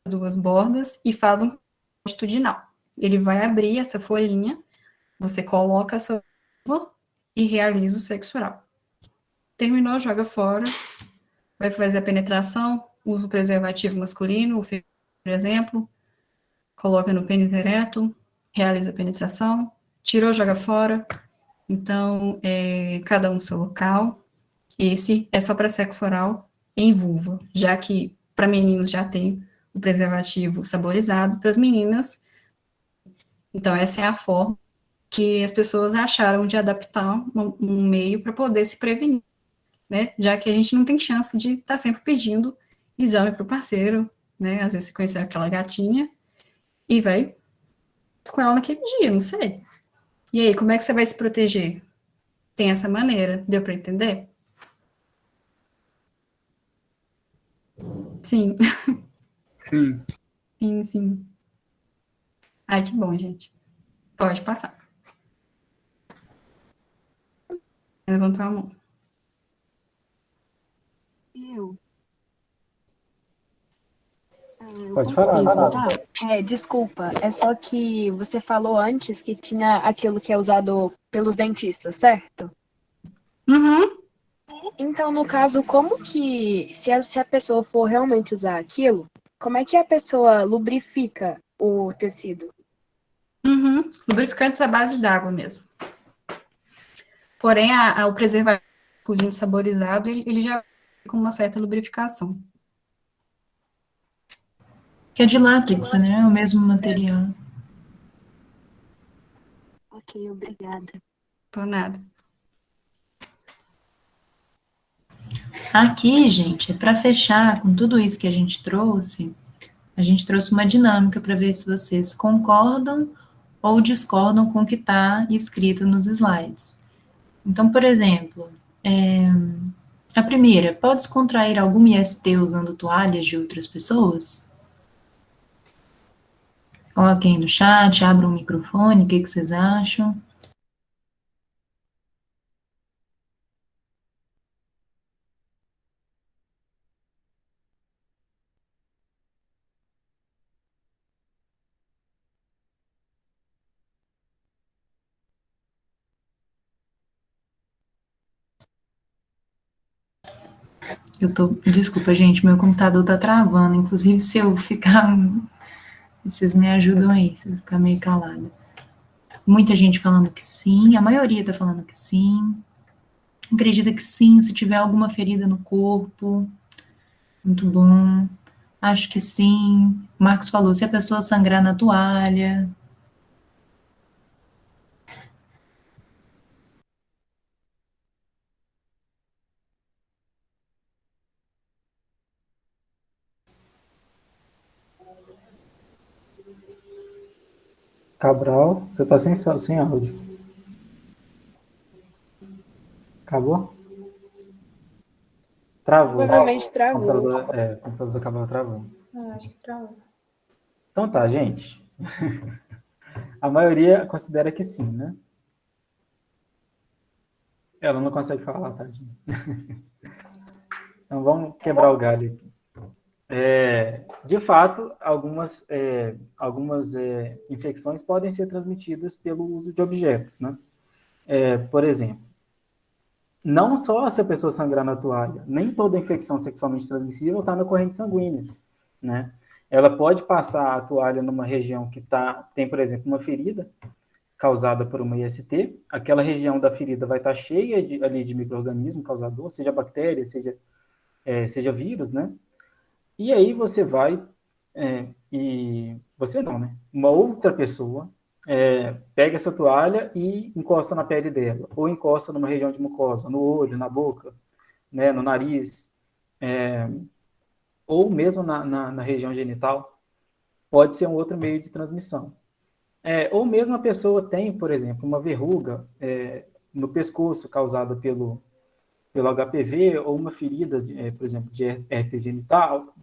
duas bordas, e faz um longitudinal. Ele vai abrir essa folhinha, você coloca a sua vulva e realiza o sexo oral. Terminou, joga fora, vai fazer a penetração, usa o preservativo masculino, por exemplo, coloca no pênis ereto, realiza a penetração, tirou, joga fora. Então, cada um no seu local. Esse é só para sexo oral em vulva, já que para meninos já tem o preservativo saborizado, para as meninas. Então, essa é a forma que as pessoas acharam de adaptar um meio para poder se prevenir, né? Já que a gente não tem chance de estar sempre pedindo exame para o parceiro, né? Às vezes você conhece aquela gatinha e vai com ela naquele dia, não sei. E aí, como é que você vai se proteger? Tem essa maneira, deu para entender? Sim. Sim. Sim, sim. Ai, que bom, gente. Pode passar. Levantou a mão. Eu Pode posso falar. perguntar? Desculpa, é só que você falou antes que tinha aquilo que é usado pelos dentistas, certo? Uhum. Então, no caso, como que, se a pessoa for realmente usar aquilo, como é que a pessoa lubrifica o tecido? Uhum. Lubrificantes à base d'água mesmo. Porém, o preservativo masculino saborizado, ele já com uma certa lubrificação. Que é de látex, né? É o mesmo material. Ok, obrigada. Por nada. Aqui, gente, para fechar com tudo isso que a gente trouxe uma dinâmica para ver se vocês concordam ou discordam com o que está escrito nos slides. Então, por exemplo, a primeira, pode descontrair algum IST usando toalhas de outras pessoas? Coloquem no chat, abram o microfone, o que vocês acham? Desculpa, gente, meu computador tá travando. Inclusive, se eu ficar. Vocês me ajudam aí, se eu ficar meio calada. Muita gente falando que sim, a maioria tá falando que sim. Acredita que sim, se tiver alguma ferida no corpo. Muito bom. Acho que sim. Marcos falou, se a pessoa sangrar na toalha. Cabral, você está sem áudio. Acabou? Travou. Provavelmente travou. O computador da Cabral travou. Acho que travou. Então tá, gente. A maioria considera que sim, né? Ela não consegue falar, tadinha. Então vamos quebrar o galho aqui. De fato, algumas infecções podem ser transmitidas pelo uso de objetos, né? Por exemplo, não só se a pessoa sangrar na toalha, nem toda infecção sexualmente transmissível está na corrente sanguínea, né? Ela pode passar a toalha numa região que tem, por exemplo, uma ferida causada por uma IST, aquela região da ferida vai estar cheia ali de micro-organismo causador, seja bactéria, seja vírus, né? E aí você vai, você não, né? Uma outra pessoa pega essa toalha e encosta na pele dela, ou encosta numa região de mucosa, no olho, na boca, né, no nariz, ou mesmo na região genital, pode ser um outro meio de transmissão. Ou mesmo a pessoa tem, por exemplo, uma verruga no pescoço causada pelo HPV, ou uma ferida, por exemplo, de herpes genital,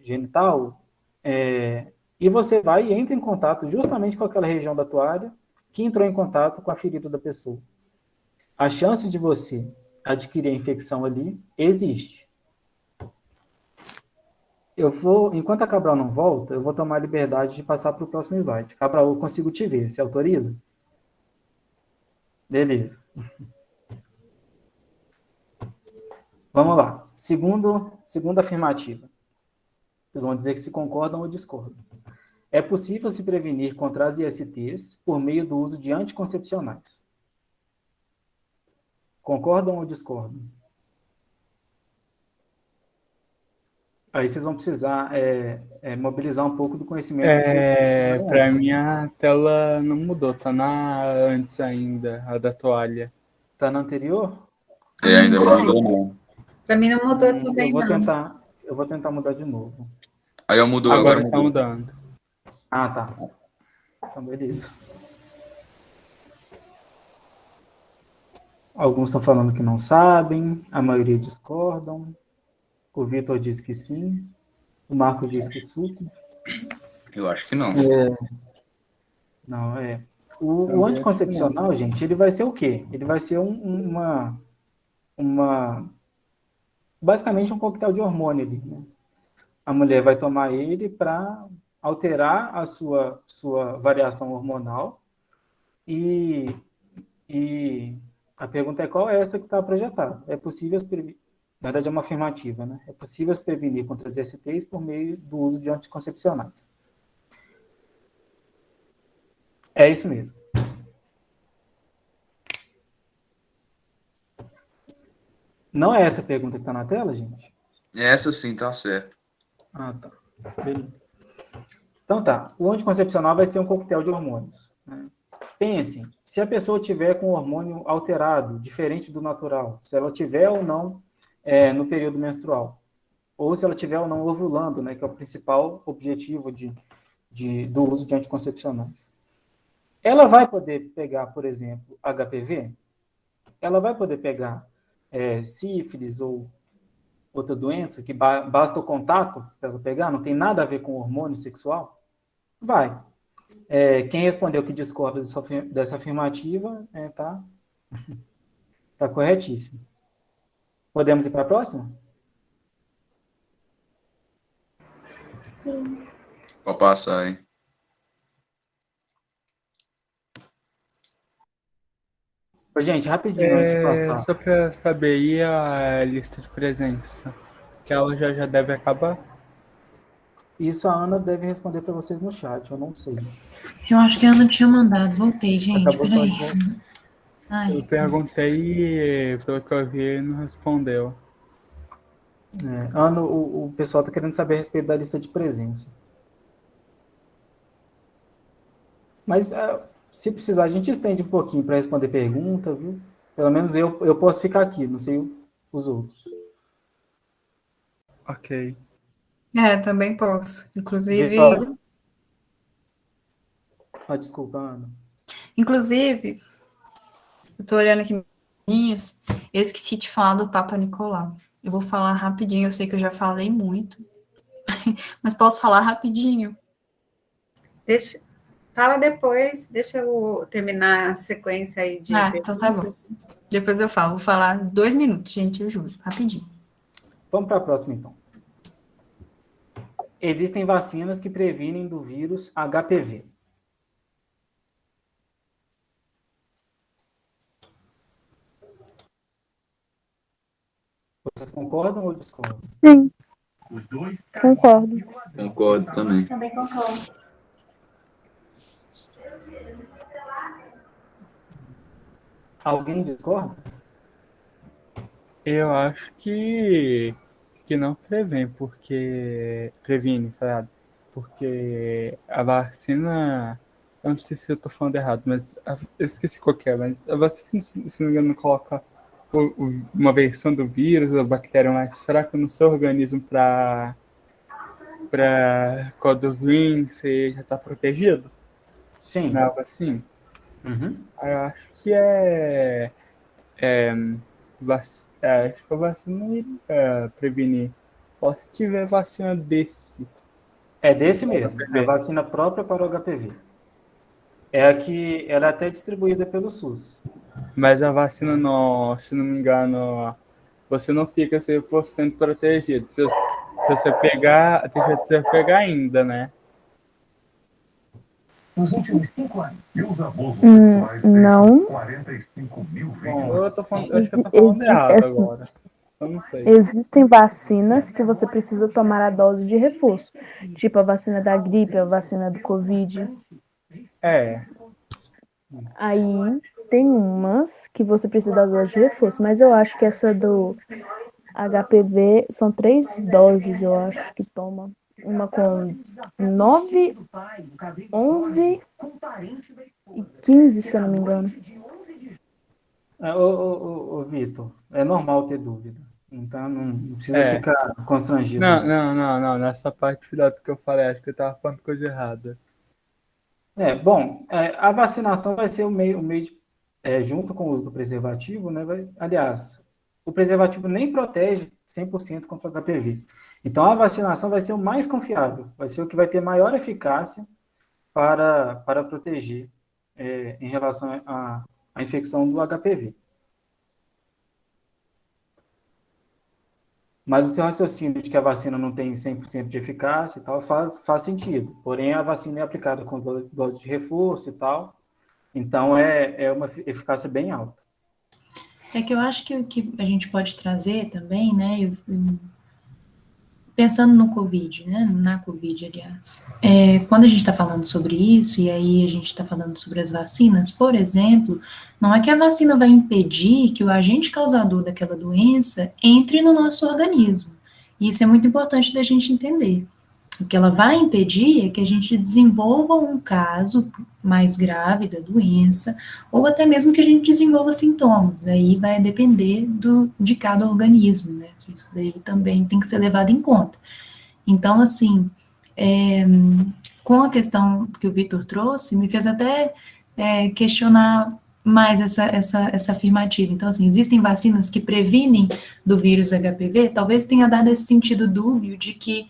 e você vai e entra em contato justamente com aquela região da toalha que entrou em contato com a ferida da pessoa. A chance de você adquirir a infecção ali existe. Enquanto a Cabral não volta, eu vou tomar a liberdade de passar para o próximo slide. Cabral, eu consigo te ver, você autoriza? Beleza. Vamos lá. Segunda afirmativa. Vocês vão dizer que se concordam ou discordam. É possível se prevenir contra as ISTs por meio do uso de anticoncepcionais. Concordam ou discordam? Aí vocês vão precisar mobilizar um pouco do conhecimento. Para mim a tela não mudou, tá na antes ainda, a da toalha. Tá na anterior? Ainda não mudou, não. Para mim não mudou também, Eu vou tentar mudar de novo. Aí eu mudou, agora tá mudando. Ah, tá. Então, beleza. Alguns estão falando que não sabem, a maioria discordam. O Vitor diz que sim. O Marco diz que super. Eu acho que não. O anticoncepcional, gente, ele vai ser o quê? Ele vai ser basicamente um coquetel de hormônio ali, né? A mulher vai tomar ele para alterar a sua variação hormonal e a pergunta é qual é essa que está projetada. É possível, na verdade é uma afirmativa, né? É possível se prevenir contra as ISTs por meio do uso de anticoncepcionais. É isso mesmo. Não é essa a pergunta que está na tela, gente? Essa sim, tá certo. Ah, tá. Beleza. Então tá, o anticoncepcional vai ser um coquetel de hormônios, né? Pensem, se a pessoa tiver com o hormônio alterado, diferente do natural, se ela tiver ou não no período menstrual, ou se ela tiver ou não ovulando, né, que é o principal objetivo do uso de anticoncepcionais. Ela vai poder pegar, por exemplo, HPV? Ela vai poder pegar sífilis ou outra doença que basta o contato para ela pegar? Não tem nada a ver com hormônio sexual? Vai. Quem respondeu que discorda dessa afirmativa tá corretíssimo. Podemos ir para a próxima? Sim. Pode passar, hein? Gente, rapidinho antes de passar. Só para saber, e a lista de presença? Que ela já deve acabar? Isso a Ana deve responder para vocês no chat, eu não sei. Eu acho que a Ana tinha mandado. Voltei, gente. Acabou, Peraí. Eu perguntei, pelo que eu vi, ele não respondeu. Ana, o pessoal está querendo saber a respeito da lista de presença. Mas, se precisar, a gente estende um pouquinho para responder pergunta, viu? Pelo menos eu posso ficar aqui, não sei os outros. Ok. Também posso. Inclusive... Vitória? Desculpa, Ana. Inclusive, eu tô olhando aqui, eu esqueci de falar do Papa Nicolau. Eu vou falar rapidinho, eu sei que eu já falei muito, mas posso falar rapidinho? Fala depois, deixa eu terminar a sequência aí de... então tá bom. Depois eu falo, vou falar 2 minutos, gente, eu juro, rapidinho. Vamos para a próxima, então. Existem vacinas que previnem do vírus HPV. Vocês concordam ou discordam? Sim. Concordo. Concordo também. Também concordo. Alguém discorda? Eu acho que não previne, sabe? Porque a vacina, eu não sei se eu tô falando errado, mas eu esqueci qual que é, mas a vacina, se não me engano, coloca uma versão do vírus, da bactéria mais fraca no seu organismo para quando vir, você já tá protegido? Sim. Não é algo assim? Uhum. Eu acho que é Acho que a vacina não iria prevenir. Só se tiver vacina desse. É desse mesmo, é a vacina própria para o HPV. É a que ela é até distribuída pelo SUS. Mas a vacina não, se não me engano, você não fica 100% protegido. Se você pegar, deixa de você pegar ainda, né? Nos últimos 5 anos, e os abusos sexuais não. deixam 45 mil vítimas. Bom, eu acho que eu tô falando errado agora. Eu não sei. Existem vacinas que você precisa tomar a dose de reforço, tipo a vacina da gripe, a vacina do Covid. Aí tem umas que você precisa da dose de reforço, mas eu acho que essa do HPV são 3 doses, eu acho que toma. Uma com 9, 11 e 15, se eu não me engano. Ô, Vitor, é normal ter dúvida. Então não precisa ficar constrangido. Não. Nessa parte final do que eu falei, acho que eu tava falando coisa errada. A vacinação vai ser o meio junto com o uso do preservativo, né? Aliás, o preservativo nem protege 100% contra o HPV. Então, a vacinação vai ser o mais confiável, vai ser o que vai ter maior eficácia para proteger em relação à infecção do HPV. Mas o seu raciocínio de que a vacina não tem 100% de eficácia e tal faz sentido. Porém, a vacina é aplicada com dose de reforço e tal, então é uma eficácia bem alta. É que eu acho que o que a gente pode trazer também, né, pensando no Covid, né, na Covid, aliás, quando a gente está falando sobre isso, e aí a gente está falando sobre as vacinas, por exemplo, não é que a vacina vai impedir que o agente causador daquela doença entre no nosso organismo. E isso é muito importante da gente entender. O que ela vai impedir é que a gente desenvolva um caso mais grave da doença, ou até mesmo que a gente desenvolva sintomas. Aí vai depender de cada organismo, né? Que isso daí também tem que ser levado em conta. Então, assim, com a questão que o Vitor trouxe, me fez até questionar mais essa afirmativa. Então, assim, existem vacinas que previnem do vírus HPV? Talvez tenha dado esse sentido dúbio de que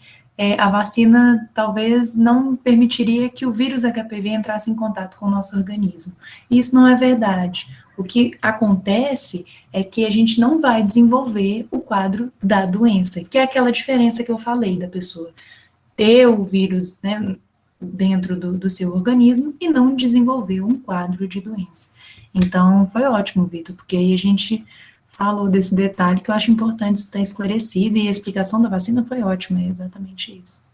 a vacina talvez não permitiria que o vírus HPV entrasse em contato com o nosso organismo. E isso não é verdade. O que acontece é que a gente não vai desenvolver o quadro da doença, que é aquela diferença que eu falei da pessoa ter o vírus, né, dentro do seu organismo e não desenvolver um quadro de doença. Então, foi ótimo, Vitor, porque aí a gente falou desse detalhe que eu acho importante estar esclarecido, e a explicação da vacina foi ótima, é exatamente isso.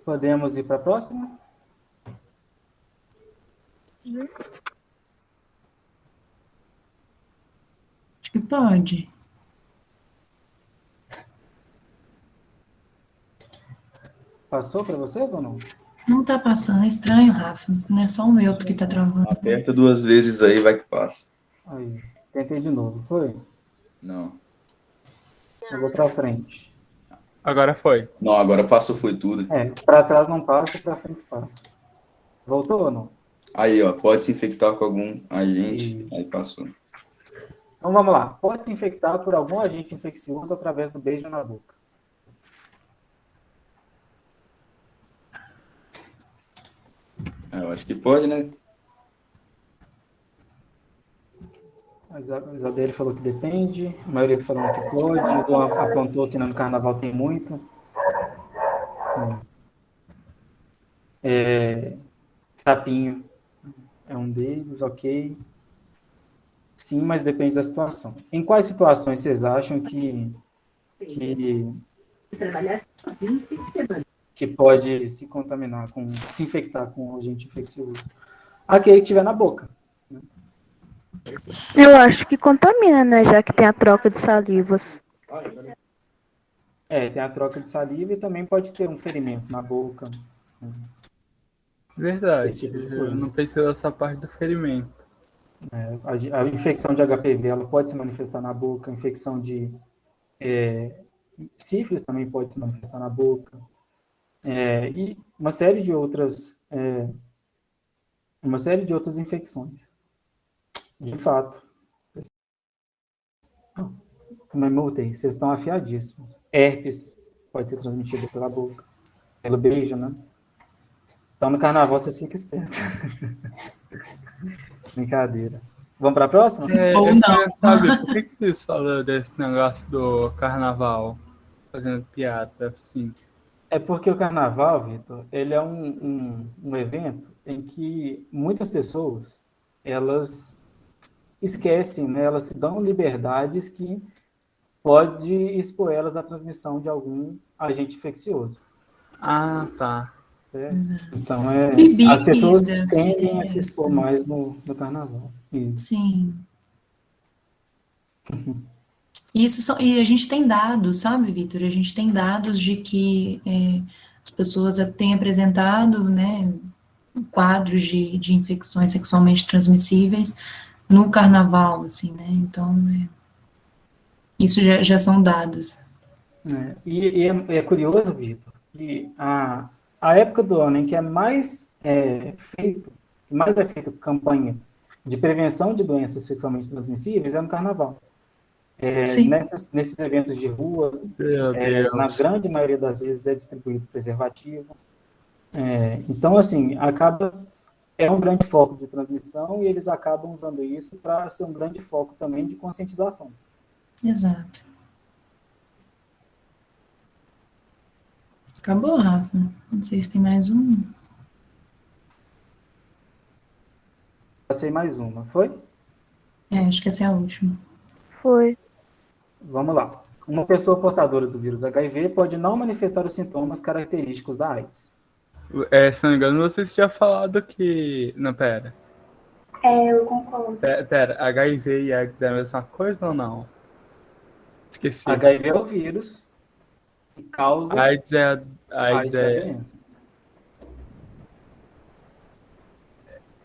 Podemos ir para a próxima? Acho que pode. Passou para vocês ou não? Não tá passando, é estranho, Rafa. Não é só o meu que tá travando. Aperta 2 vezes aí, vai que passa. Aí, tentei de novo, foi? Não. Eu vou para frente. Agora foi. Não, agora passou, foi tudo. Para trás não passa, para frente passa. Voltou ou não? Aí, ó, pode se infectar com algum agente. Aí passou. Então vamos lá. Pode se infectar por algum agente infeccioso através do beijo na boca. Eu acho que pode, né? A Isabelle falou que depende, a maioria falou que pode, o Luan apontou que no carnaval tem muito. Sapinho é um deles, ok. Sim, mas depende da situação. Em quais situações vocês acham que pode se contaminar, se infectar com um agente infeccioso? Aquele que estiver na boca. Eu acho que contamina, né? Já que tem a troca de salivas. Tem a troca de saliva e também pode ter um ferimento na boca. Verdade. Eu não pensei nessa parte do ferimento. A infecção de HPV ela pode se manifestar na boca, a infecção de sífilis também pode se manifestar na boca. E uma série de outras uma série de outras infecções. De fato. Não me multei, vocês estão afiadíssimos. Herpes pode ser transmitido pela boca, pelo beijo, né? Então, no carnaval, vocês ficam espertos. Brincadeira. Vamos para a próxima? Ou Eu não. queria saber por que vocês falam desse negócio do carnaval, fazendo piada, assim. É porque o carnaval, Vitor, ele é um evento em que muitas pessoas, elas esquecem, né? Elas se dão liberdades que pode expor elas à transmissão de algum agente infeccioso. Ah, tá. Então, Bebida, as pessoas tendem a se festa. expor mais no carnaval. Isso. Sim. E a gente tem dados, sabe, Vitor? A gente tem dados de que as pessoas têm apresentado, né, quadros de infecções sexualmente transmissíveis no carnaval, assim, né? Então, isso já são dados. É curioso, Vitor, que a época do ano em que mais é feita campanha de prevenção de doenças sexualmente transmissíveis é no carnaval. Nesses eventos de rua, na grande maioria das vezes é distribuído preservativo. Então, assim, é um grande foco de transmissão e eles acabam usando isso para ser um grande foco também de conscientização. Exato. Acabou, Rafa? Não sei se tem mais um. Pode ser mais uma, foi? Acho que essa é a última. Foi. Vamos lá. Uma pessoa portadora do vírus HIV pode não manifestar os sintomas característicos da AIDS. Se não me engano, você tinha falado que... Não, pera. Eu concordo. Pera, HIV e AIDS é a mesma coisa ou não? Esqueci. HIV é o vírus que causa... AIDS é a doença.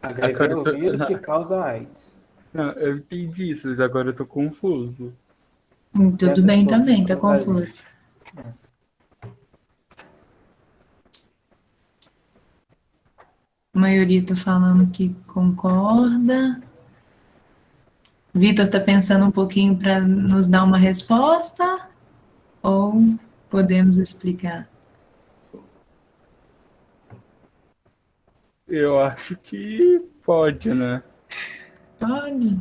HIV é o vírus que causa AIDS. Não, eu entendi isso, mas agora eu tô confuso. Tudo bem também, tá confuso. A maioria tá falando que concorda. Vitor tá pensando um pouquinho para nos dar uma resposta? Ou podemos explicar? Eu acho que pode, né? Pode.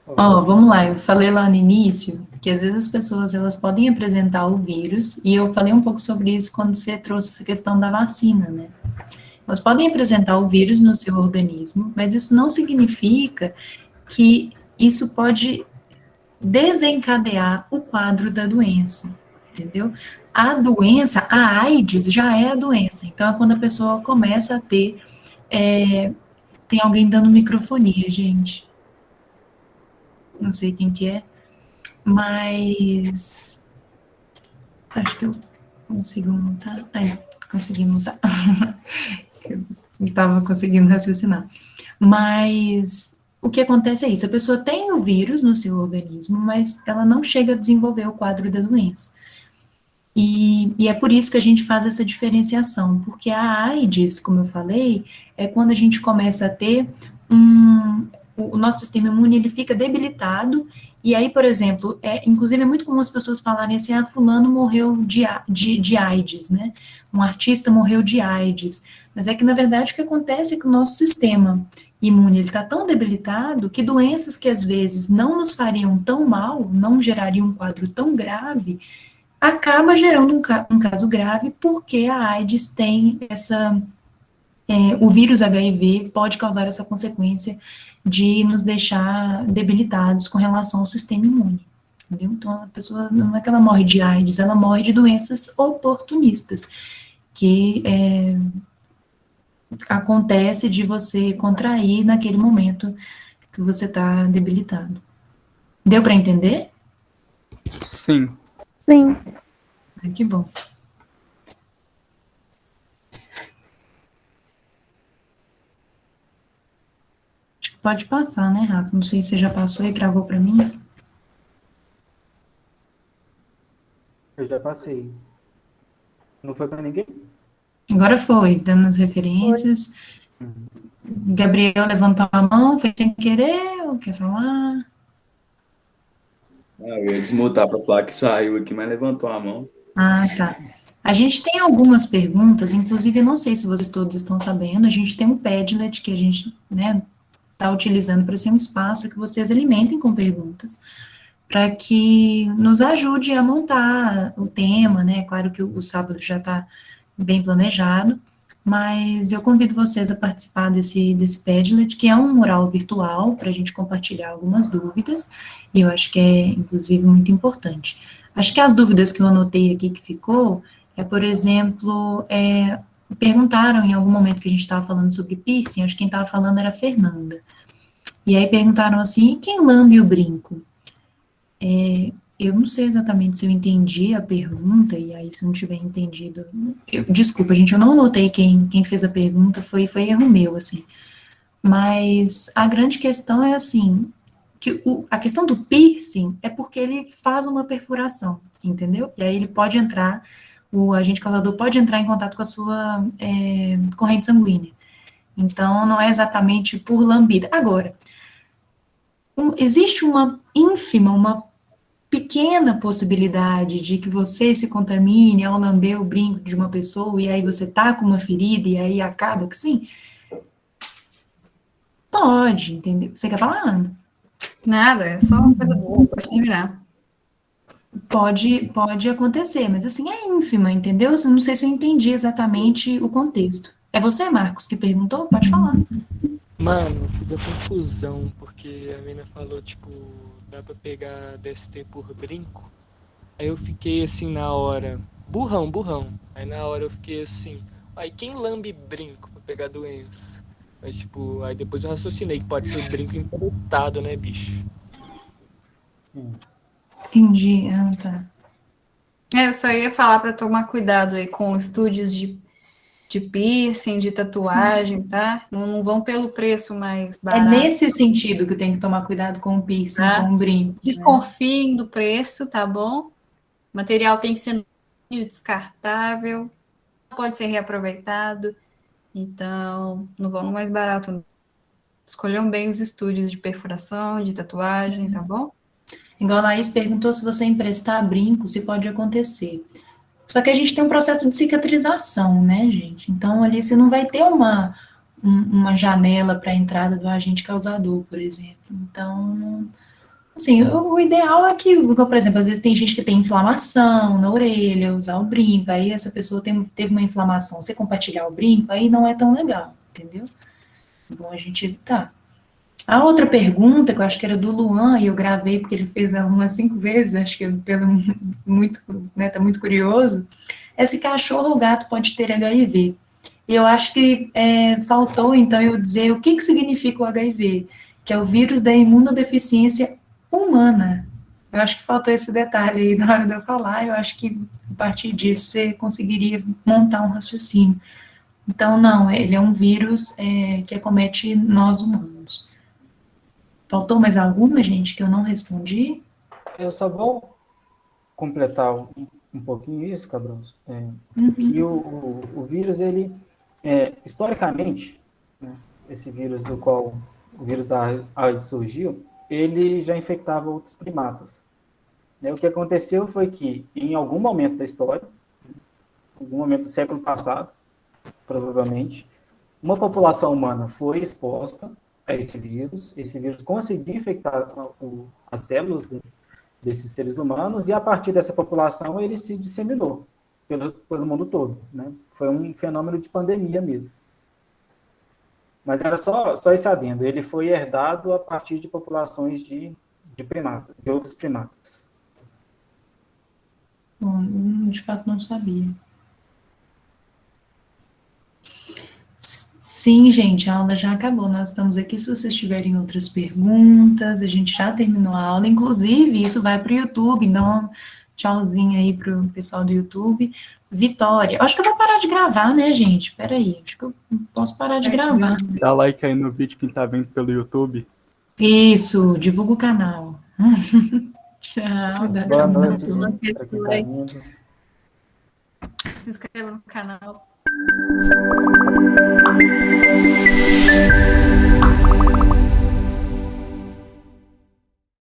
Vamos lá, eu falei lá no início que às vezes as pessoas elas podem apresentar o vírus, e eu falei um pouco sobre isso quando você trouxe essa questão da vacina, né? Elas podem apresentar o vírus no seu organismo, mas isso não significa que isso pode desencadear o quadro da doença, entendeu? A doença, a AIDS já é a doença, então é quando a pessoa começa a ter... tem alguém dando microfonia, gente. Não sei quem que é, mas acho que eu consigo mutar. Consegui mutar. Eu estava conseguindo raciocinar. Mas o que acontece é isso, a pessoa tem o vírus no seu organismo, mas ela não chega a desenvolver o quadro da doença. E é por isso que a gente faz essa diferenciação, porque a AIDS, como eu falei, é quando a gente começa a ter o nosso sistema imune ele fica debilitado, e aí, por exemplo, inclusive é muito comum as pessoas falarem assim, fulano morreu de AIDS, né? Um artista morreu de AIDS. Mas é que, na verdade, o que acontece é que o nosso sistema imune está tão debilitado que doenças que às vezes não nos fariam tão mal, não gerariam um quadro tão grave, acaba gerando um caso grave, porque a AIDS tem o vírus HIV pode causar essa consequência de nos deixar debilitados com relação ao sistema imune, entendeu? Então, a pessoa, não é que ela morre de AIDS, ela morre de doenças oportunistas, que acontece de você contrair naquele momento que você está debilitado. Deu para entender? Sim. Sim. Que bom. Acho que pode passar, né, Rafa? Não sei se você já passou e travou para mim. Eu já passei. Não foi para ninguém? Agora foi, dando as referências. Gabriel levantou a mão, foi sem querer, ou quer falar? Eu ia desmutar para falar que saiu aqui, mas levantou a mão. Ah, tá. A gente tem algumas perguntas, inclusive, eu não sei se vocês todos estão sabendo, a gente tem um Padlet que a gente, né, está utilizando para ser um espaço para que vocês alimentem com perguntas, para que nos ajude a montar o tema, né? Claro que o sábado já está bem planejado, mas eu convido vocês a participar desse Padlet, que é um mural virtual, para a gente compartilhar algumas dúvidas, e eu acho que é, inclusive, muito importante. Acho que as dúvidas que eu anotei aqui que ficou por exemplo, perguntaram em algum momento que a gente estava falando sobre piercing, acho que quem estava falando era a Fernanda, e aí perguntaram assim, quem lambe o brinco? Eu não sei exatamente se eu entendi a pergunta, e aí se eu não tiver entendido, desculpa, gente, eu não notei quem fez a pergunta, foi erro meu, assim, mas a grande questão é assim, que a questão do piercing é porque ele faz uma perfuração, entendeu? E aí ele pode entrar, o agente causador pode entrar em contato com a sua corrente sanguínea. Então, não é exatamente por lambida. Agora, existe uma ínfima, uma pequena possibilidade de que você se contamine ao lamber o brinco de uma pessoa e aí você tá com uma ferida e aí acaba que sim? Pode, entendeu? Você quer falar, Ana? Nada, é só uma coisa boa, pode terminar. Pode acontecer, mas assim, é ínfima, entendeu? Eu não sei se eu entendi exatamente o contexto. É você, Marcos, que perguntou? Pode falar. Mano, fiz a confusão, porque a mina falou, tipo, dá pra pegar DST por brinco. Aí eu fiquei assim na hora, burrão. Aí na hora eu fiquei assim, aí quem lambe brinco pra pegar doença? Mas tipo, aí depois eu raciocinei que pode ser brinco emprestado, né, bicho? Sim. Entendi, tá. Eu só ia falar para tomar cuidado aí com estúdios de piercing, de tatuagem, tá? Não vão pelo preço mais barato. É nesse sentido que tem que tomar cuidado com o piercing, com o brinco. Desconfiem do preço, tá bom? O material tem que ser descartável, pode ser reaproveitado, então não vão no mais barato. Escolham bem os estúdios de perfuração, de tatuagem, tá bom? Igual a Laís perguntou se você emprestar brinco, se pode acontecer. Só que a gente tem um processo de cicatrização, né, gente? Então, ali você não vai ter uma janela para a entrada do agente causador, por exemplo. Então, assim, o ideal é que, por exemplo, às vezes tem gente que tem inflamação na orelha, usar o brinco, aí essa pessoa teve uma inflamação, você compartilhar o brinco, aí não é tão legal, entendeu? Bom, a gente evitar. A outra pergunta, que eu acho que era do Luan, e eu gravei porque ele fez ela umas 5 vezes, acho que tá muito curioso, é se cachorro ou gato pode ter HIV. E eu acho que faltou, então, eu dizer o que significa o HIV, que é o vírus da imunodeficiência humana. Eu acho que faltou esse detalhe aí na hora de eu falar, eu acho que a partir disso você conseguiria montar um raciocínio. Então, não, ele é um vírus que acomete nós humanos. Faltou mais alguma, gente, que eu não respondi? Eu só vou completar um pouquinho isso, Cabral. Que o vírus, ele, historicamente, né, esse vírus do qual o vírus da AIDS surgiu, ele já infectava outros primatas. O que aconteceu foi que, em algum momento da história, em algum momento do século passado, provavelmente, uma população humana foi exposta a esse vírus conseguiu infectar as células desses seres humanos, e a partir dessa população ele se disseminou pelo mundo todo, né? Foi um fenômeno de pandemia mesmo. Mas era só esse adendo, ele foi herdado a partir de populações de primatas, de outros primatas. Bom, de fato não sabia. Sim, gente, a aula já acabou, nós estamos aqui, se vocês tiverem outras perguntas, a gente já terminou a aula, inclusive isso vai para o YouTube, então tchauzinho aí para o pessoal do YouTube. Vitória, acho que eu vou parar de gravar, né, gente? Peraí, acho que eu posso parar de gravar. Dá like aí no vídeo quem tá vendo pelo YouTube. Isso, divulga o canal. Tchau. Boa noite, Se gente. inscreva no canal. Música